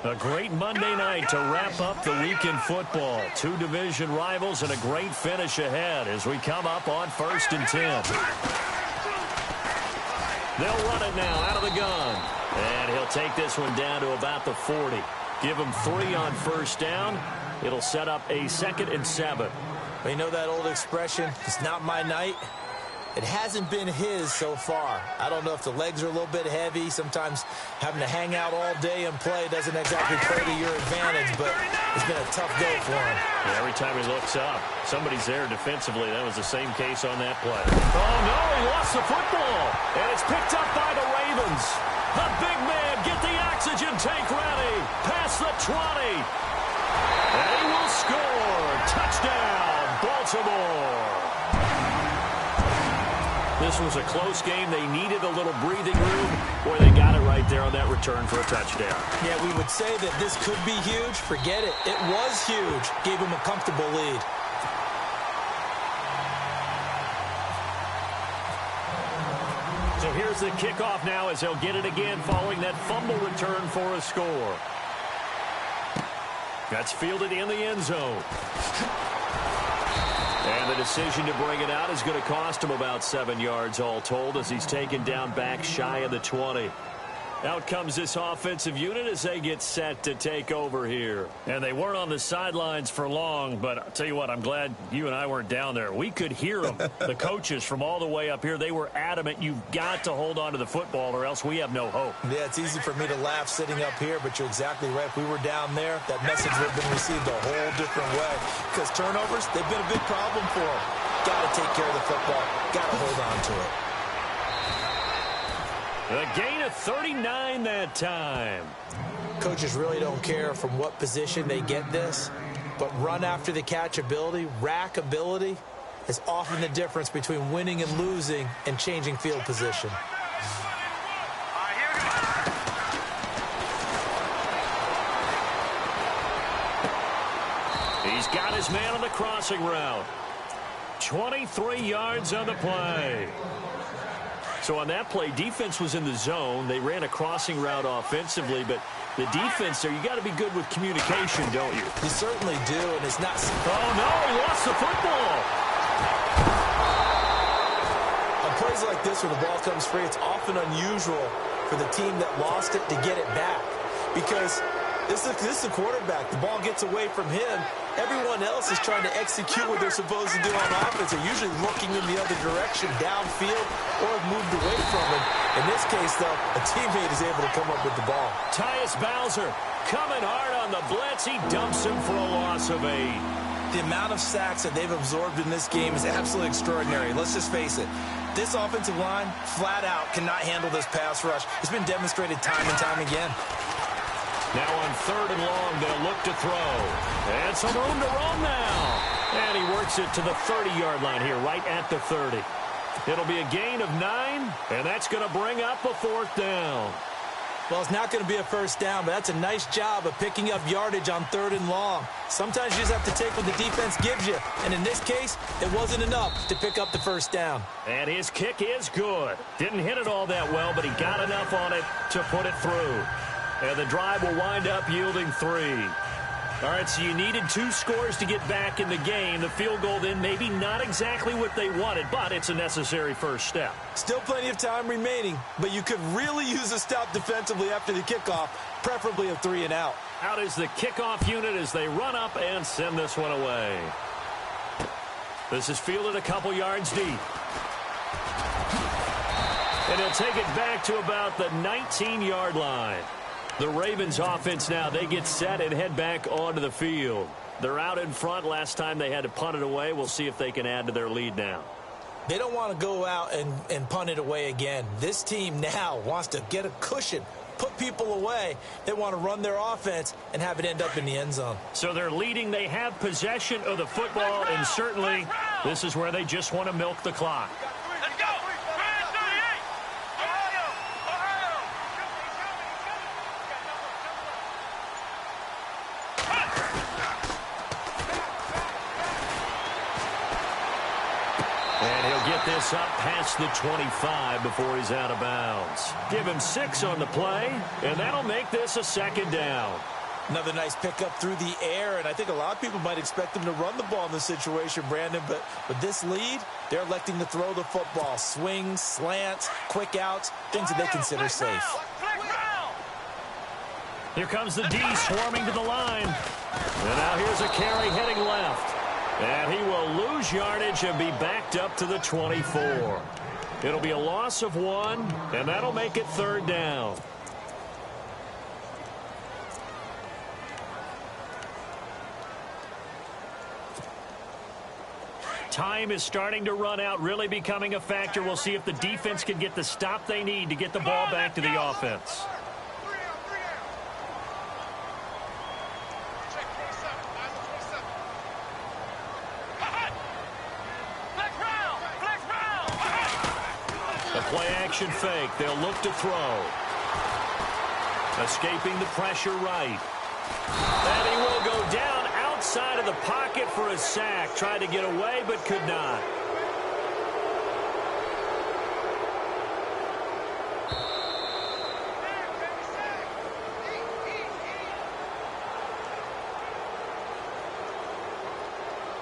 A great Monday night to wrap up the week in football. Two division rivals and a great finish ahead as we come up on 1st and 10. They'll run it now out of the gun. And he'll take this one down to about the 40. Give him 3 on first down. It'll set up a 2nd and 7. Well, you know that old expression, it's not my night? It hasn't been his so far. I don't know if the legs are a little bit heavy. Sometimes having to hang out all day and play doesn't exactly play to your advantage, but it's been a tough go for him. Yeah, every time he looks up, somebody's there defensively. That was the same case on that play. Oh, no, he lost the football. And it's picked up by the Ravens. The big man, get the oxygen tank ready. Past the 20. And he will score. Touchdown, Baltimore. This was a close game. They needed a little breathing room, where they got it right there on that return for a touchdown. Yeah, we would say that this could be huge. Forget it. It was huge. Gave him a comfortable lead. So here's the kickoff now as they'll get it again following that fumble return for a score. That's fielded in the end zone. And the decision to bring it out is going to cost him about 7 yards all told as he's taken down back shy of the 20. Out comes this offensive unit as they get set to take over here. And they weren't on the sidelines for long, but I'll tell you what, I'm glad you and I weren't down there. We could hear them. The coaches from all the way up here, they were adamant, you've got to hold on to the football or else we have no hope. Yeah, it's easy for me to laugh sitting up here, but you're exactly right. If we were down there, that message would have been received a whole different way. Because turnovers, they've been a big problem for them. Got to take care of the football. Got to hold on to it. A gain of 39 that time. Coaches really don't care from what position they get this, but run after the catch ability, rack ability, is often the difference between winning and losing and changing field position. He's got his man on the crossing route. 23 yards on the play. So on that play, defense was in the zone. They ran a crossing route offensively, but the defense there, you got to be good with communication, don't you? You certainly do, and it's not... Oh, no, he lost the football. On plays like this where the ball comes free, it's often unusual for the team that lost it to get it back. Because This is the quarterback. The ball gets away from him. Everyone else is trying to execute what they're supposed to do on offense. They're usually looking in the other direction, downfield, or have moved away from him. In this case, though, a teammate is able to come up with the ball. Tyus Bowser coming hard on the blitz. He dumps him for a loss of 8. The amount of sacks that they've absorbed in this game is absolutely extraordinary. Let's just face it. This offensive line, flat out, cannot handle this pass rush. It's been demonstrated time and time again. Now on 3rd and long, they'll look to throw. And some room to roam now. And he works it to the 30-yard line here, right at the 30. It'll be a gain of 9, and that's going to bring up a 4th down. Well, it's not going to be a first down, but that's a nice job of picking up yardage on 3rd and long. Sometimes you just have to take what the defense gives you. And in this case, it wasn't enough to pick up the first down. And his kick is good. Didn't hit it all that well, but he got enough on it to put it through. And the drive will wind up yielding 3. All right, so you needed 2 scores to get back in the game. The field goal then maybe not exactly what they wanted, but it's a necessary first step. Still plenty of time remaining, but you could really use a stop defensively after the kickoff, preferably a 3 and out. Out is the kickoff unit as they run up and send this one away. This is fielded a couple yards deep. And he'll take it back to about the 19-yard line. The Ravens offense now, they get set and head back onto the field. They're out in front. Last time they had to punt it away. We'll see if they can add to their lead now. They don't want to go out and punt it away again. This team now wants to get a cushion, put people away. They want to run their offense and have it end up in the end zone. So they're leading. They have possession of the football, and certainly this is where they just want to milk the clock. Let's go. 38. Ohio. And he'll get this up past the 25 before he's out of bounds. Give him 6 on the play, and that'll make this a 2nd down. Another nice pickup through the air, and I think a lot of people might expect them to run the ball in this situation, Brandon, but with this lead, they're electing to throw the football. Swings, slants, quick outs, things that they consider safe. Here comes the D swarming to the line. And now here's a carry heading left. And he will lose yardage and be backed up to the 24. It'll be a loss of 1, and that'll make it 3rd down. Time is starting to run out, really becoming a factor. We'll see if the defense can get the stop they need to get the ball back to the offense. A play-action fake. They'll look to throw. Escaping the pressure right. And he will go down outside of the pocket for a sack. Tried to get away, but could not.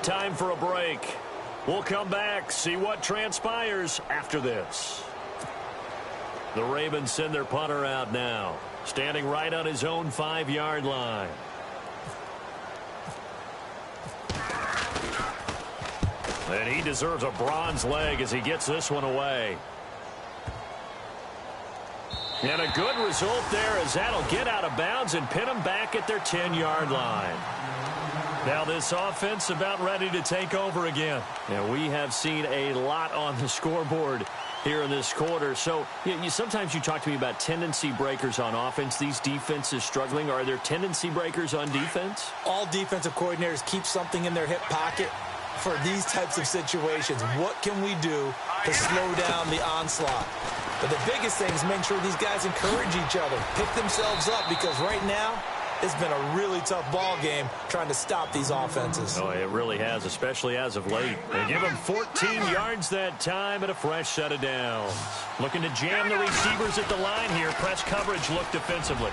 Time for a break. We'll come back, see what transpires after this. The Ravens send their punter out now, standing right on his own 5-yard line. And he deserves a bronze leg as he gets this one away. And a good result there as that'll get out of bounds and pin them back at their 10-yard line. Now this offense about ready to take over again. Now we have seen a lot on the scoreboard here in this quarter. So sometimes you talk to me about tendency breakers on offense. These defenses struggling. Are there tendency breakers on defense? All defensive coordinators keep something in their hip pocket for these types of situations. What can we do to slow down the onslaught? But the biggest thing is make sure these guys encourage each other, pick themselves up, because right now it's been a really tough ball game trying to stop these offenses. Oh, it really has, especially as of late. They give him 14 yards that time and a fresh set of downs. Looking to jam the receivers at the line here. Press coverage look defensively.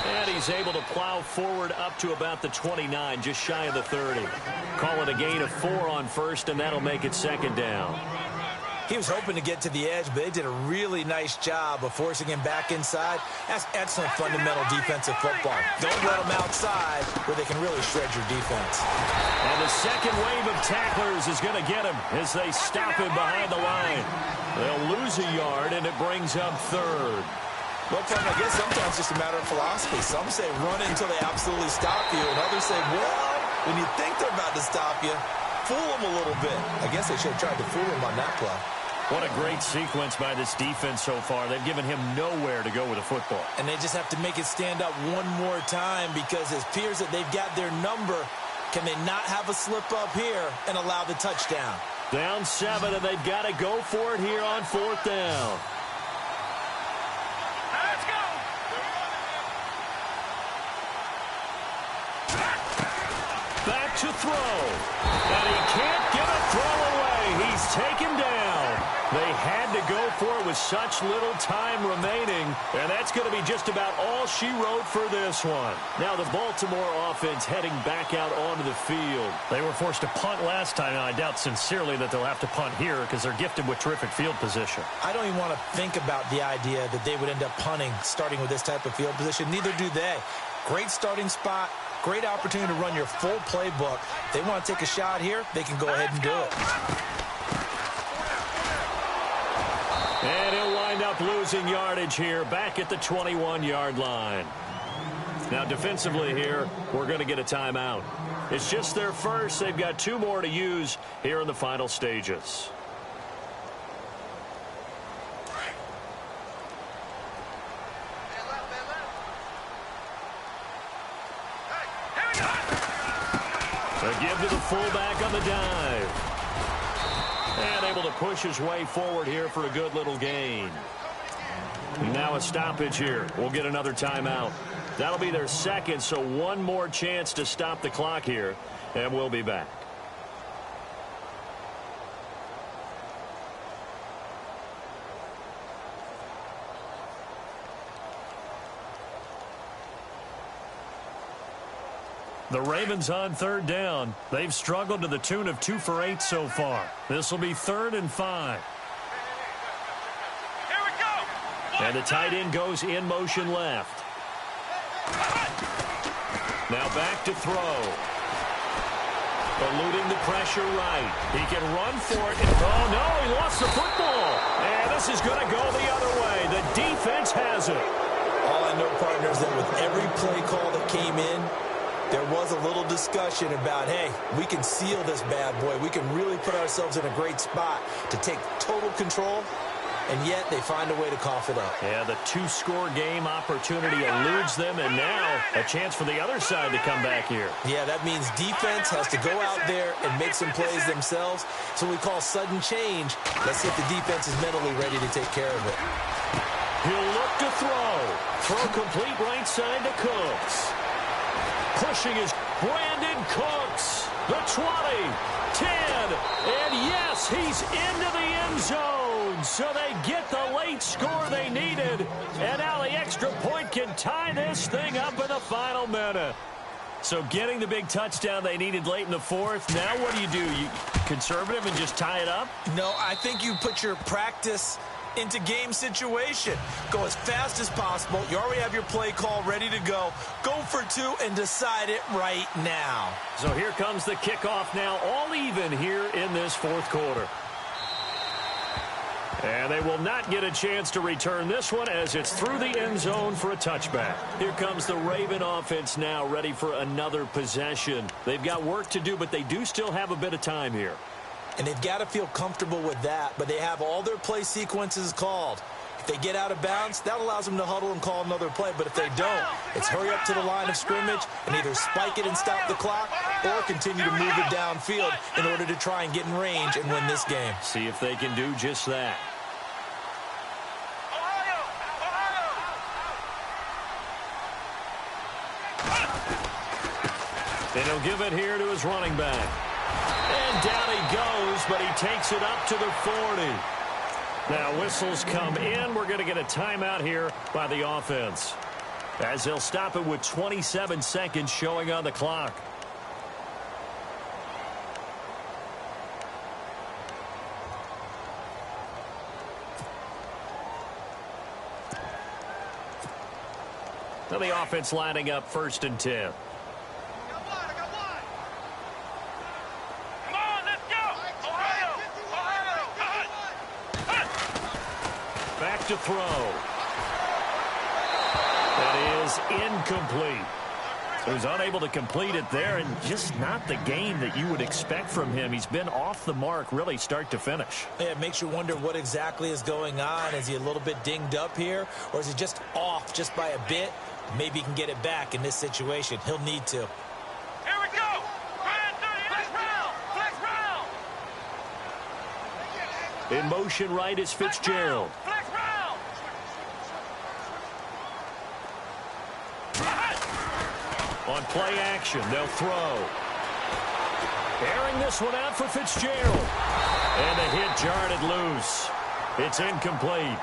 And he's able to plow forward up to about the 29, just shy of the 30. Call it a gain of 4 on first, and that'll make it 2nd down. He was hoping to get to the edge, but they did a really nice job of forcing him back inside. That's excellent fundamental defensive football. Don't let them outside where they can really shred your defense. And the second wave of tacklers is going to get him as they stop him behind the line. They'll lose a yard, and it brings up third. Well, I guess sometimes it's just a matter of philosophy. Some say run until they absolutely stop you, and others say, well, when you think they're about to stop you, fool them a little bit. I guess they should have tried to fool him on that play. What a great sequence by this defense so far. They've given him nowhere to go with the football. And they just have to make it stand up one more time because it appears that they've got their number. Can they not have a slip up here and allow the touchdown? Down 7, and they've got to go for it here on 4th down. Let's go. Back to throw. And he can't get a throw away. He's taken down. They had to go for it with such little time remaining, and that's going to be just about all she wrote for this one. Now the Baltimore offense heading back out onto the field. They were forced to punt last time, and I doubt sincerely that they'll have to punt here because they're gifted with terrific field position. I don't even want to think about the idea that they would end up punting starting with this type of field position. Neither do they. Great starting spot. Great opportunity to run your full playbook. If they want to take a shot here, they can go ahead and do it. And he'll wind up losing yardage here back at the 21-yard line. Now defensively here, we're going to get a timeout. It's just their first. They've got 2 more to use here in the final stages. A give to the fullback on the dive. And able to push his way forward here for a good little gain. Now a stoppage here. We'll get another timeout. That'll be their second, so one more chance to stop the clock here, and we'll be back. The Ravens on 3rd down. They've struggled to the tune of 2 for 8 so far. This will be 3rd and 5. Here we go. And the tight end goes in motion left. Now back to throw. Eluding the pressure right. He can run for it. Oh, no, he lost the football. And this is going to go the other way. The defense has it. All I know, partners, that with every play call that came in, there was a little discussion about, hey, we can seal this bad boy. We can really put ourselves in a great spot to take total control, and yet they find a way to cough it up. Yeah, the 2-score game opportunity eludes them, and now a chance for the other side to come back here. Yeah, that means defense has to go out there and make some plays themselves. So we call sudden change. Let's see if the defense is mentally ready to take care of it. He'll look to throw. Throw complete right side to Cooks. Pushing is Brandon Cooks. The 20, 10, and yes, he's into the end zone. So they get the late score they needed, and now the extra point can tie this thing up in the final minute. So getting the big touchdown they needed late in the 4th. Now what do? You conservative and just tie it up? No, I think you put your practice into game situation. Go as fast as possible. You already have your play call ready to go. Go for 2 and decide it right now. So here comes the kickoff now, all even here in this 4th quarter. And they will not get a chance to return this one as it's through the end zone for a touchback. Here comes the Raven offense now, ready for another possession. They've got work to do, but they do still have a bit of time here. And they've got to feel comfortable with that, but they have all their play sequences called. If they get out of bounds, that allows them to huddle and call another play. But if they don't, it's hurry up to the line of scrimmage and either spike it and stop the clock or continue to move it downfield in order to try and get in range and win this game. See if they can do just that. And he'll give it here to his running back. And down he goes, but he takes it up to the 40. Now whistles come in. We're going to get a timeout here by the offense, as they'll stop it with 27 seconds showing on the clock. Now the offense lining up 1st and 10. Come on, let's go! Ohio! Back to throw. That is incomplete. So he's unable to complete it there, and just not the game that you would expect from him. He's been off the mark really start to finish. Yeah, it makes you wonder what exactly is going on. Is he a little bit dinged up here, or is he just off just by a bit? Maybe he can get it back in this situation. He'll need to. Here we go! Grand 30, flex round! Flex round! In motion right is Fitzgerald. Flex round! On play action, they'll throw. Airing this one out for Fitzgerald. And the hit jarred it loose. It's incomplete.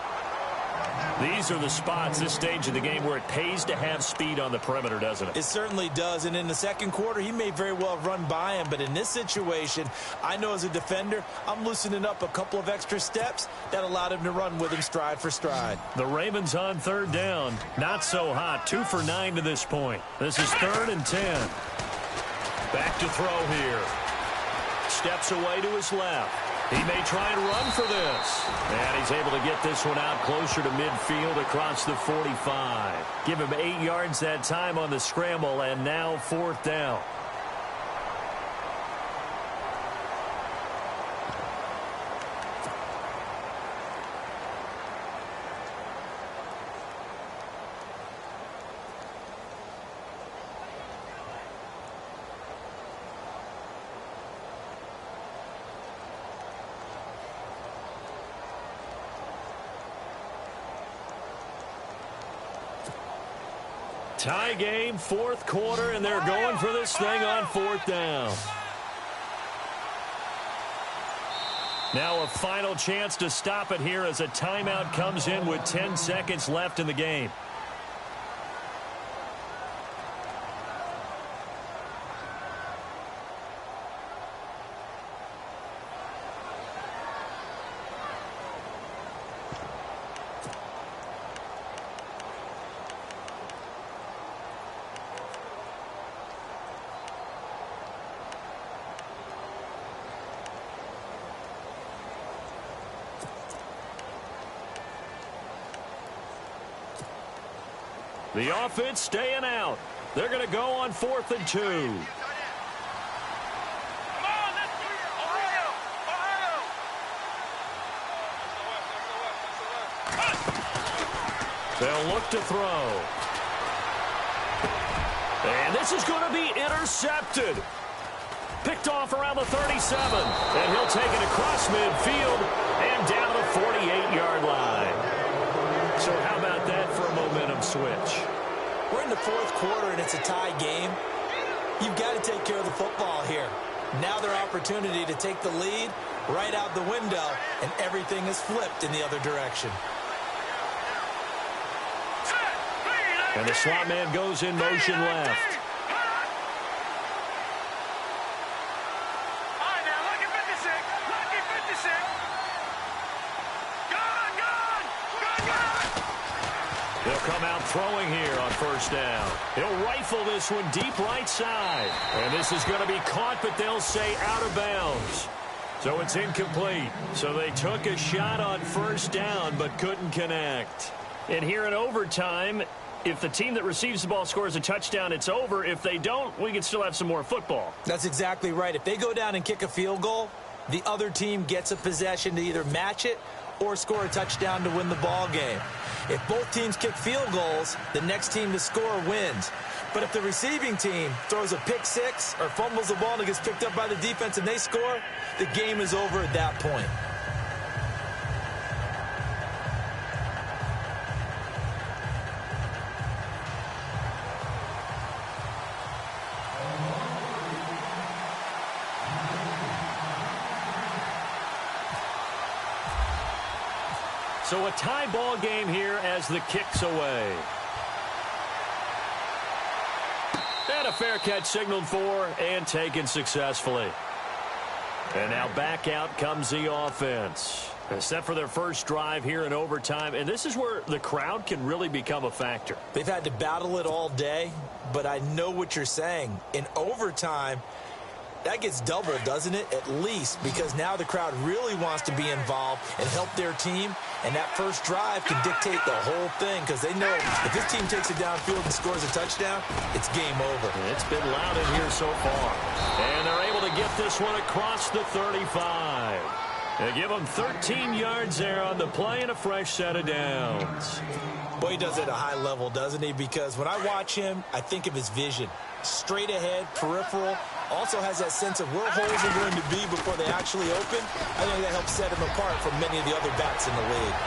These are the spots this stage of the game where it pays to have speed on the perimeter, doesn't it? It certainly does, and in the second quarter, he may very well run by him, but in this situation, I know as a defender, I'm loosening up a couple of extra steps that allowed him to run with him stride for stride. The Ravens on 3rd down. Not so hot. 2 for 9 to this point. This is 3rd and 10. Back to throw here. Steps away to his left. He may try and run for this. And he's able to get this one out closer to midfield across the 45. Give him 8 yards that time on the scramble, and now 4th down. Tie game, 4th quarter, and they're going for this thing on 4th down. Now a final chance to stop it here as a timeout comes in with 10 seconds left in the game. The offense staying out. They're going to go on 4th and 2. Come on, let's go! Ohio! Ohio! They'll look to throw. And this is going to be intercepted. Picked off around the 37. And he'll take it across midfield and down to the 48-yard line. So how about that for a momentum switch? We're in the 4th quarter, and it's a tie game. You've got to take care of the football here. Now their opportunity to take the lead right out the window, and everything is flipped in the other direction. And the slot man goes in motion left. All right, now, lucky 56. Lucky 56. They'll come out throwing here on 1st down. He'll rifle this one deep right side. And this is going to be caught, but they'll say out of bounds. So it's incomplete. So they took a shot on 1st down, but couldn't connect. And here in overtime, if the team that receives the ball scores a touchdown, it's over. If they don't, we can still have some more football. That's exactly right. If they go down and kick a field goal, the other team gets a possession to either match it or score a touchdown to win the ball game. If both teams kick field goals, the next team to score wins. But if the receiving team throws a pick six or fumbles the ball and it gets picked up by the defense and they score, the game is over at that point. So a tie ball game here as the kick's away. And a fair catch signaled for and taken successfully. And now back out comes the offense. Set for their first drive here in overtime, and this is where the crowd can really become a factor. They've had to battle it all day, but I know what you're saying. In overtime, that gets doubled, doesn't it? At least, because now the crowd really wants to be involved and help their team, and that first drive can dictate the whole thing because they know if this team takes it downfield and scores a touchdown, it's game over. It's been loud in here so far, and they're able to get this one across the 35. They give him 13 yards there on the play and a fresh set of downs. Boy, he does it at a high level, doesn't he? Because when I watch him, I think of his vision. Straight ahead, peripheral, also has that sense of where holes are going to be before they actually open. I think that helps set him apart from many of the other backs in the league.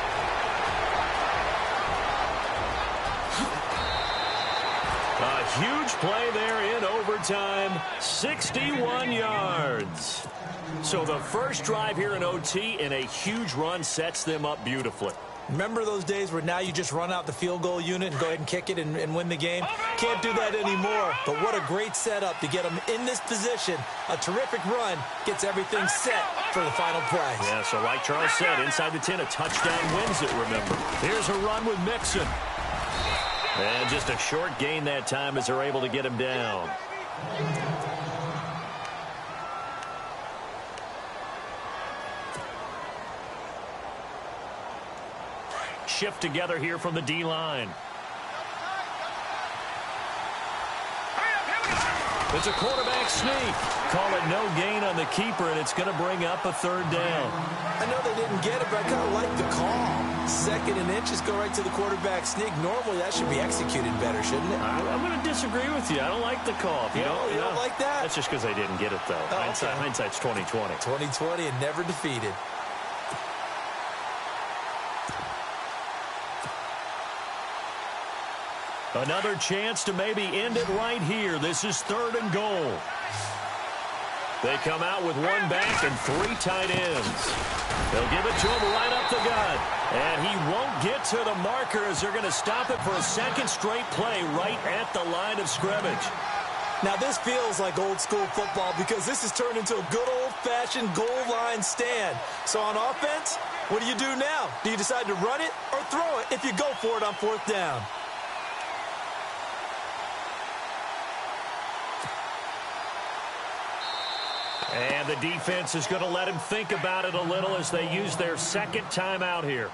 A huge play there in overtime, 61 yards. So the first drive here in OT and a huge run sets them up beautifully. Remember those days where now you just run out the field goal unit and go ahead and kick it and win the game? Can't do that anymore. But what a great setup to get them in this position. A terrific run gets everything set for the final play. Yeah, so like Charles said, inside the 10, a touchdown wins it, remember. Here's a run with Mixon. And just a short gain that time as they're able to get him down. Shift together here from the D-line. It's a quarterback sneak. Call it no gain on the keeper, and it's going to bring up a third down. I know they didn't get it, but I kind of like the call. Second and inches go right to the quarterback sneak. Normally, that should be executed better, shouldn't it? I'm going to disagree with you. I don't like the call. If you don't like that? That's just because they didn't get it, though. Oh, Hindsight's 20/20. 20/20 and never defeated. Another chance to maybe end it right here. This is 3rd and goal. They come out with one back and 3 tight ends. They'll give it to him right up the gut. And he won't get to the marker as they're going to stop it for a second straight play right at the line of scrimmage. Now, this feels like old school football because this has turned into a good old-fashioned goal line stand. So on offense, what do you do now? Do you decide to run it or throw it if you go for it on 4th down? And the defense is going to let him think about it a little as they use their second timeout here.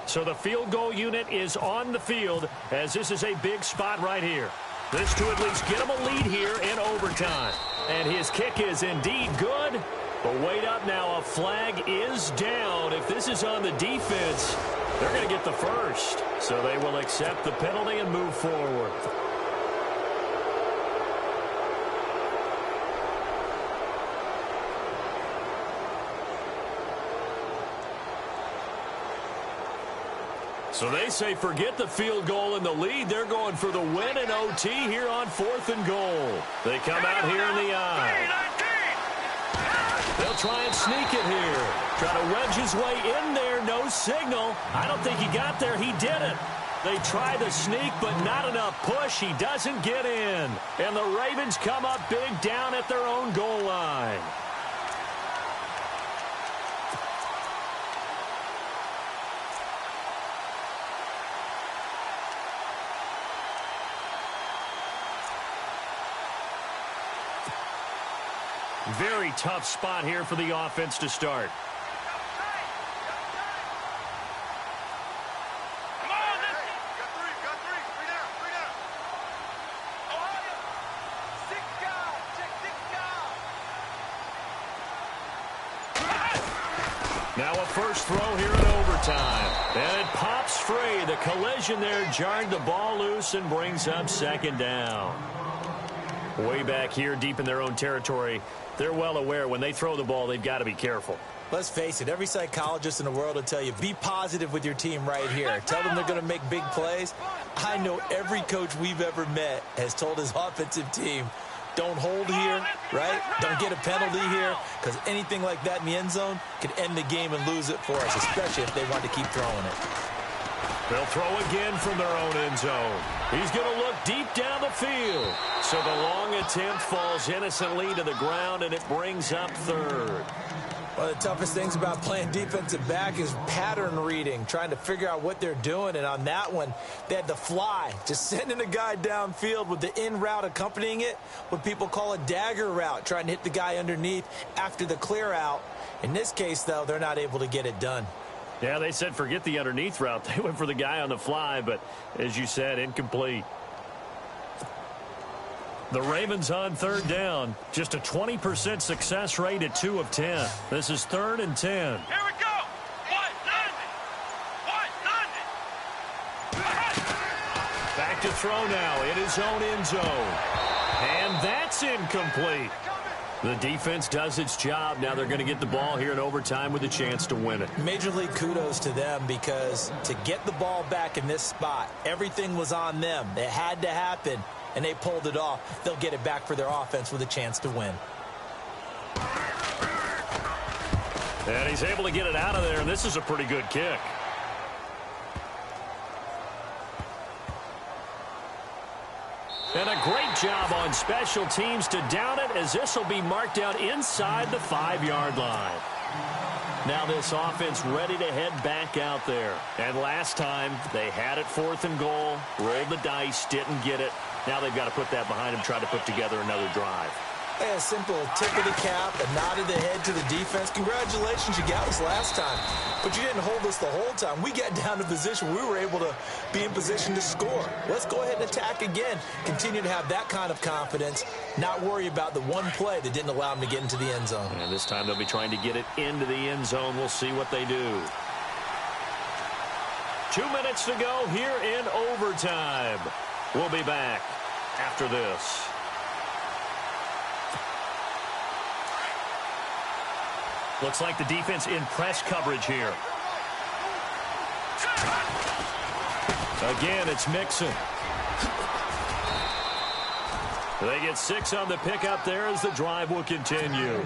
So the field goal unit is on the field as this is a big spot right here. This to at least get him a lead here in overtime. And his kick is indeed good. But wait up now, a flag is down. If this is on the defense, they're going to get the first. So they will accept the penalty and move forward. So they say forget the field goal and the lead. They're going for the win in OT here on 4th and goal. They come out here in the eye. They'll try and sneak it here. Try to wedge his way in there. No signal. I don't think he got there. He did it. They try the sneak, but not enough push. He doesn't get in. And the Ravens come up big down at their own goal line. Very tough spot here for the offense to start. Come on, let's go. Got three down. Ohio, 6 guys, check 6 guys. Now a first throw here in overtime. And it pops free. The collision there jarred the ball loose and brings up 2nd down. Way back here deep in their own territory, they're well aware when they throw the ball, they've got to be careful. Let's face it, every psychologist in the world will tell you, be positive with your team right here. Tell them they're going to make big plays. I know every coach we've ever met has told his offensive team, Don't hold here, right? Don't get a penalty here, because anything like that in the end zone could end the game and lose it for us, especially if they want to keep throwing it. They'll throw again from their own end zone. He's going to look deep down the field. So the long attempt falls innocently to the ground, and it brings up third. One of the toughest things about playing defensive back is pattern reading, trying to figure out what they're doing. And on that one, they had to fly, just sending a guy downfield with the in route accompanying it, what people call a dagger route, trying to hit the guy underneath after the clear out. In this case, though, they're not able to get it done. Yeah, they said forget the underneath route. They went for the guy on the fly, but as you said, incomplete. The Ravens on third down. Just a 20% success rate at 2 of 10. This is 3rd and 10. Here we go. White, Back to throw now in his own end zone. And that's incomplete. The defense does its job. Now they're going to get the ball here in overtime with a chance to win it. Major league kudos to them, because to get the ball back in this spot, everything was on them. It had to happen, and they pulled it off. They'll get it back for their offense with a chance to win. And he's able to get it out of there, and this is a pretty good kick. And a great job on special teams to down it, as this will be marked out inside the 5-yard line. Now this offense ready to head back out there. And last time they had it 4th and goal, rolled the dice, didn't get it. Now they've got to put that behind them, try to put together another drive. Hey, a simple tip of the cap, a nod of the head to the defense. Congratulations, you got us last time. But you didn't hold us the whole time. We got down to position. We were able to be in position to score. Let's go ahead and attack again. Continue to have that kind of confidence. Not worry about the one play that didn't allow them to get into the end zone. And this time they'll be trying to get it into the end zone. We'll see what they do. 2 minutes to go here in overtime. We'll be back after this. Looks like the defense in press coverage here. Again, it's Mixon. They get 6 on the pickup there as the drive will continue.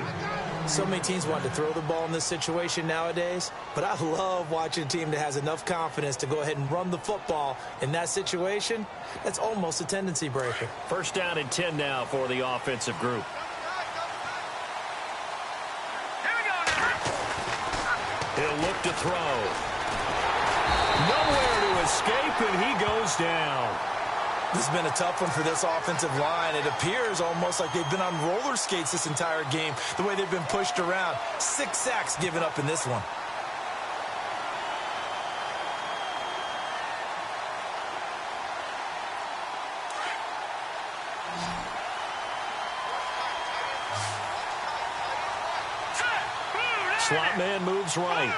So many teams want to throw the ball in this situation nowadays, but I love watching a team that has enough confidence to go ahead and run the football in that situation. That's almost a tendency breaker. 1st down and 10 now for the offensive group. He'll look to throw. Nowhere to escape, and he goes down. This has been a tough one for this offensive line. It appears almost like they've been on roller skates this entire game, the way they've been pushed around. 6 sacks given up in this one. Slot man moves right.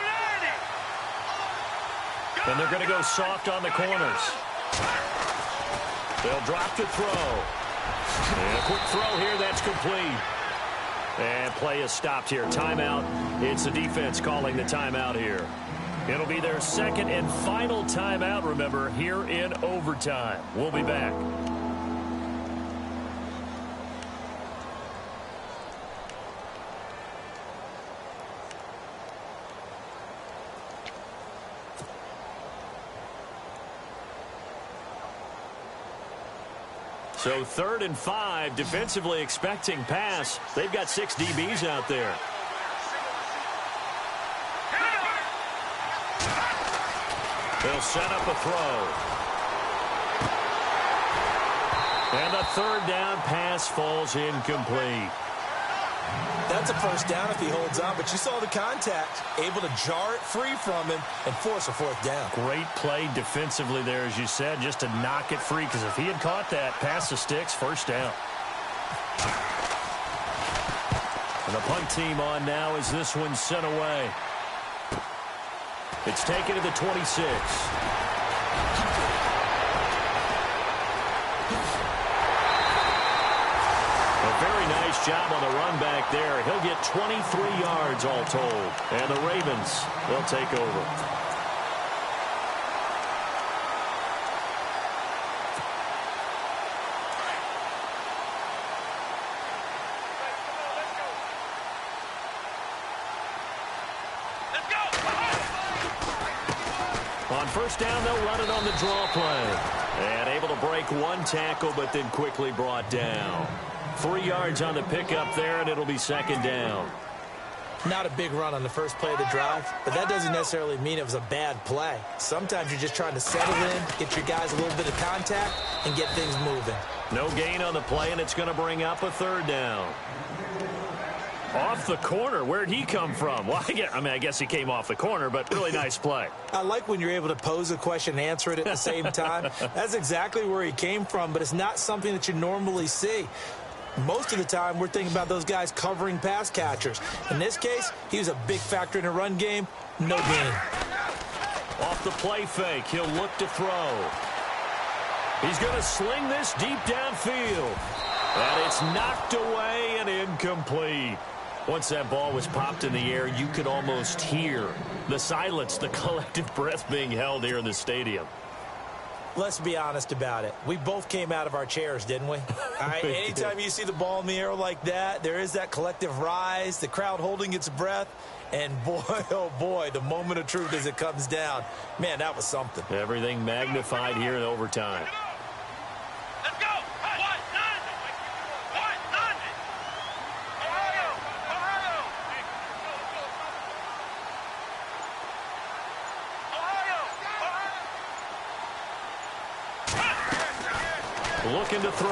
And they're going to go soft on the corners. They'll drop to throw. And a quick throw here, that's complete. And play is stopped here. Timeout. It's the defense calling the timeout here. It'll be their 2nd and final timeout, remember, here in overtime. We'll be back. So 3rd and 5, defensively expecting pass. They've got 6 DBs out there. They'll set up a throw. And the 3rd down pass falls incomplete. That's a 1st down if he holds on, but you saw the contact, able to jar it free from him and force a 4th down. Great play defensively there, as you said, just to knock it free, because if he had caught that, past the sticks, 1st down. And the punt team on now as this one's sent away. It's taken to the 26. Very nice job on the run back there. He'll get 23 yards all told. And the Ravens, they'll take over. first down, they'll run it on the draw play. And able to break one tackle, but then quickly brought down. 3 yards on the pickup there, and it'll be second down. Not a big run on the first play of the drive, but that doesn't necessarily mean it was a bad play. Sometimes you're just trying to settle in, get your guys a little bit of contact, and get things moving. No gain on the play, and it's going to bring up a third down. Off the corner. Where'd he come from? Well, I guess he came off the corner, but really nice play. I like when you're able to pose a question and answer it at the same time. That's exactly where he came from, but it's not something that you normally see. Most of the time, we're thinking about those guys covering pass catchers. In this case, he was a big factor in the run game. No gain. Off the play fake, he'll look to throw. He's going to sling this deep downfield. And it's knocked away and incomplete. Once that ball was popped in the air, you could almost hear the silence, the collective breath being held here in the stadium. Let's be honest about it. We both came out of our chairs, didn't we? All right, anytime you see the ball in the air like that, there is that collective rise, the crowd holding its breath, and boy, oh boy, the moment of truth as it comes down. Man, that was something. Everything magnified here in overtime. Let's go. What? None. Ohio. Looking to throw.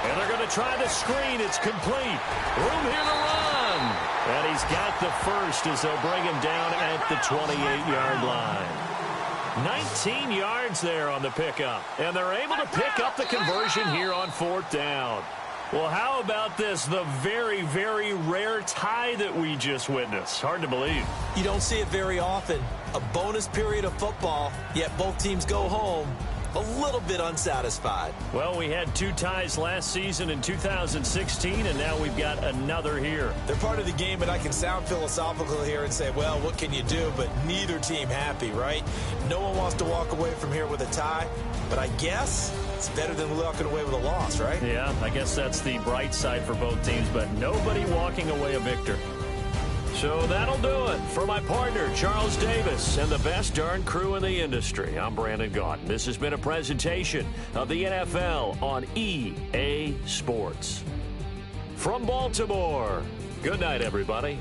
And they're going to try the screen. It's complete. Room here to run. And he's got the first as they'll bring him down at the 28-yard line. 19 yards there on the pickup. And they're able to pick up the conversion here on fourth down. Well, how about this? The very, very rare tie that we just witnessed. Hard to believe. You don't see it very often. A bonus period of football, yet both teams go home a little bit unsatisfied. Well, we had 2 ties last season in 2016, and now we've got another here. They're part of the game, and I can sound philosophical here and say, well, what can you do? But neither team happy, right? No one wants to walk away from here with a tie, but I guess it's better than walking away with a loss, right? Yeah, I guess that's the bright side for both teams, but nobody walking away a victor. So that'll do it. For my partner, Charles Davis, and the best darn crew in the industry, I'm Brandon Gaudin. This has been a presentation of the NFL on EA Sports. From Baltimore, good night, everybody.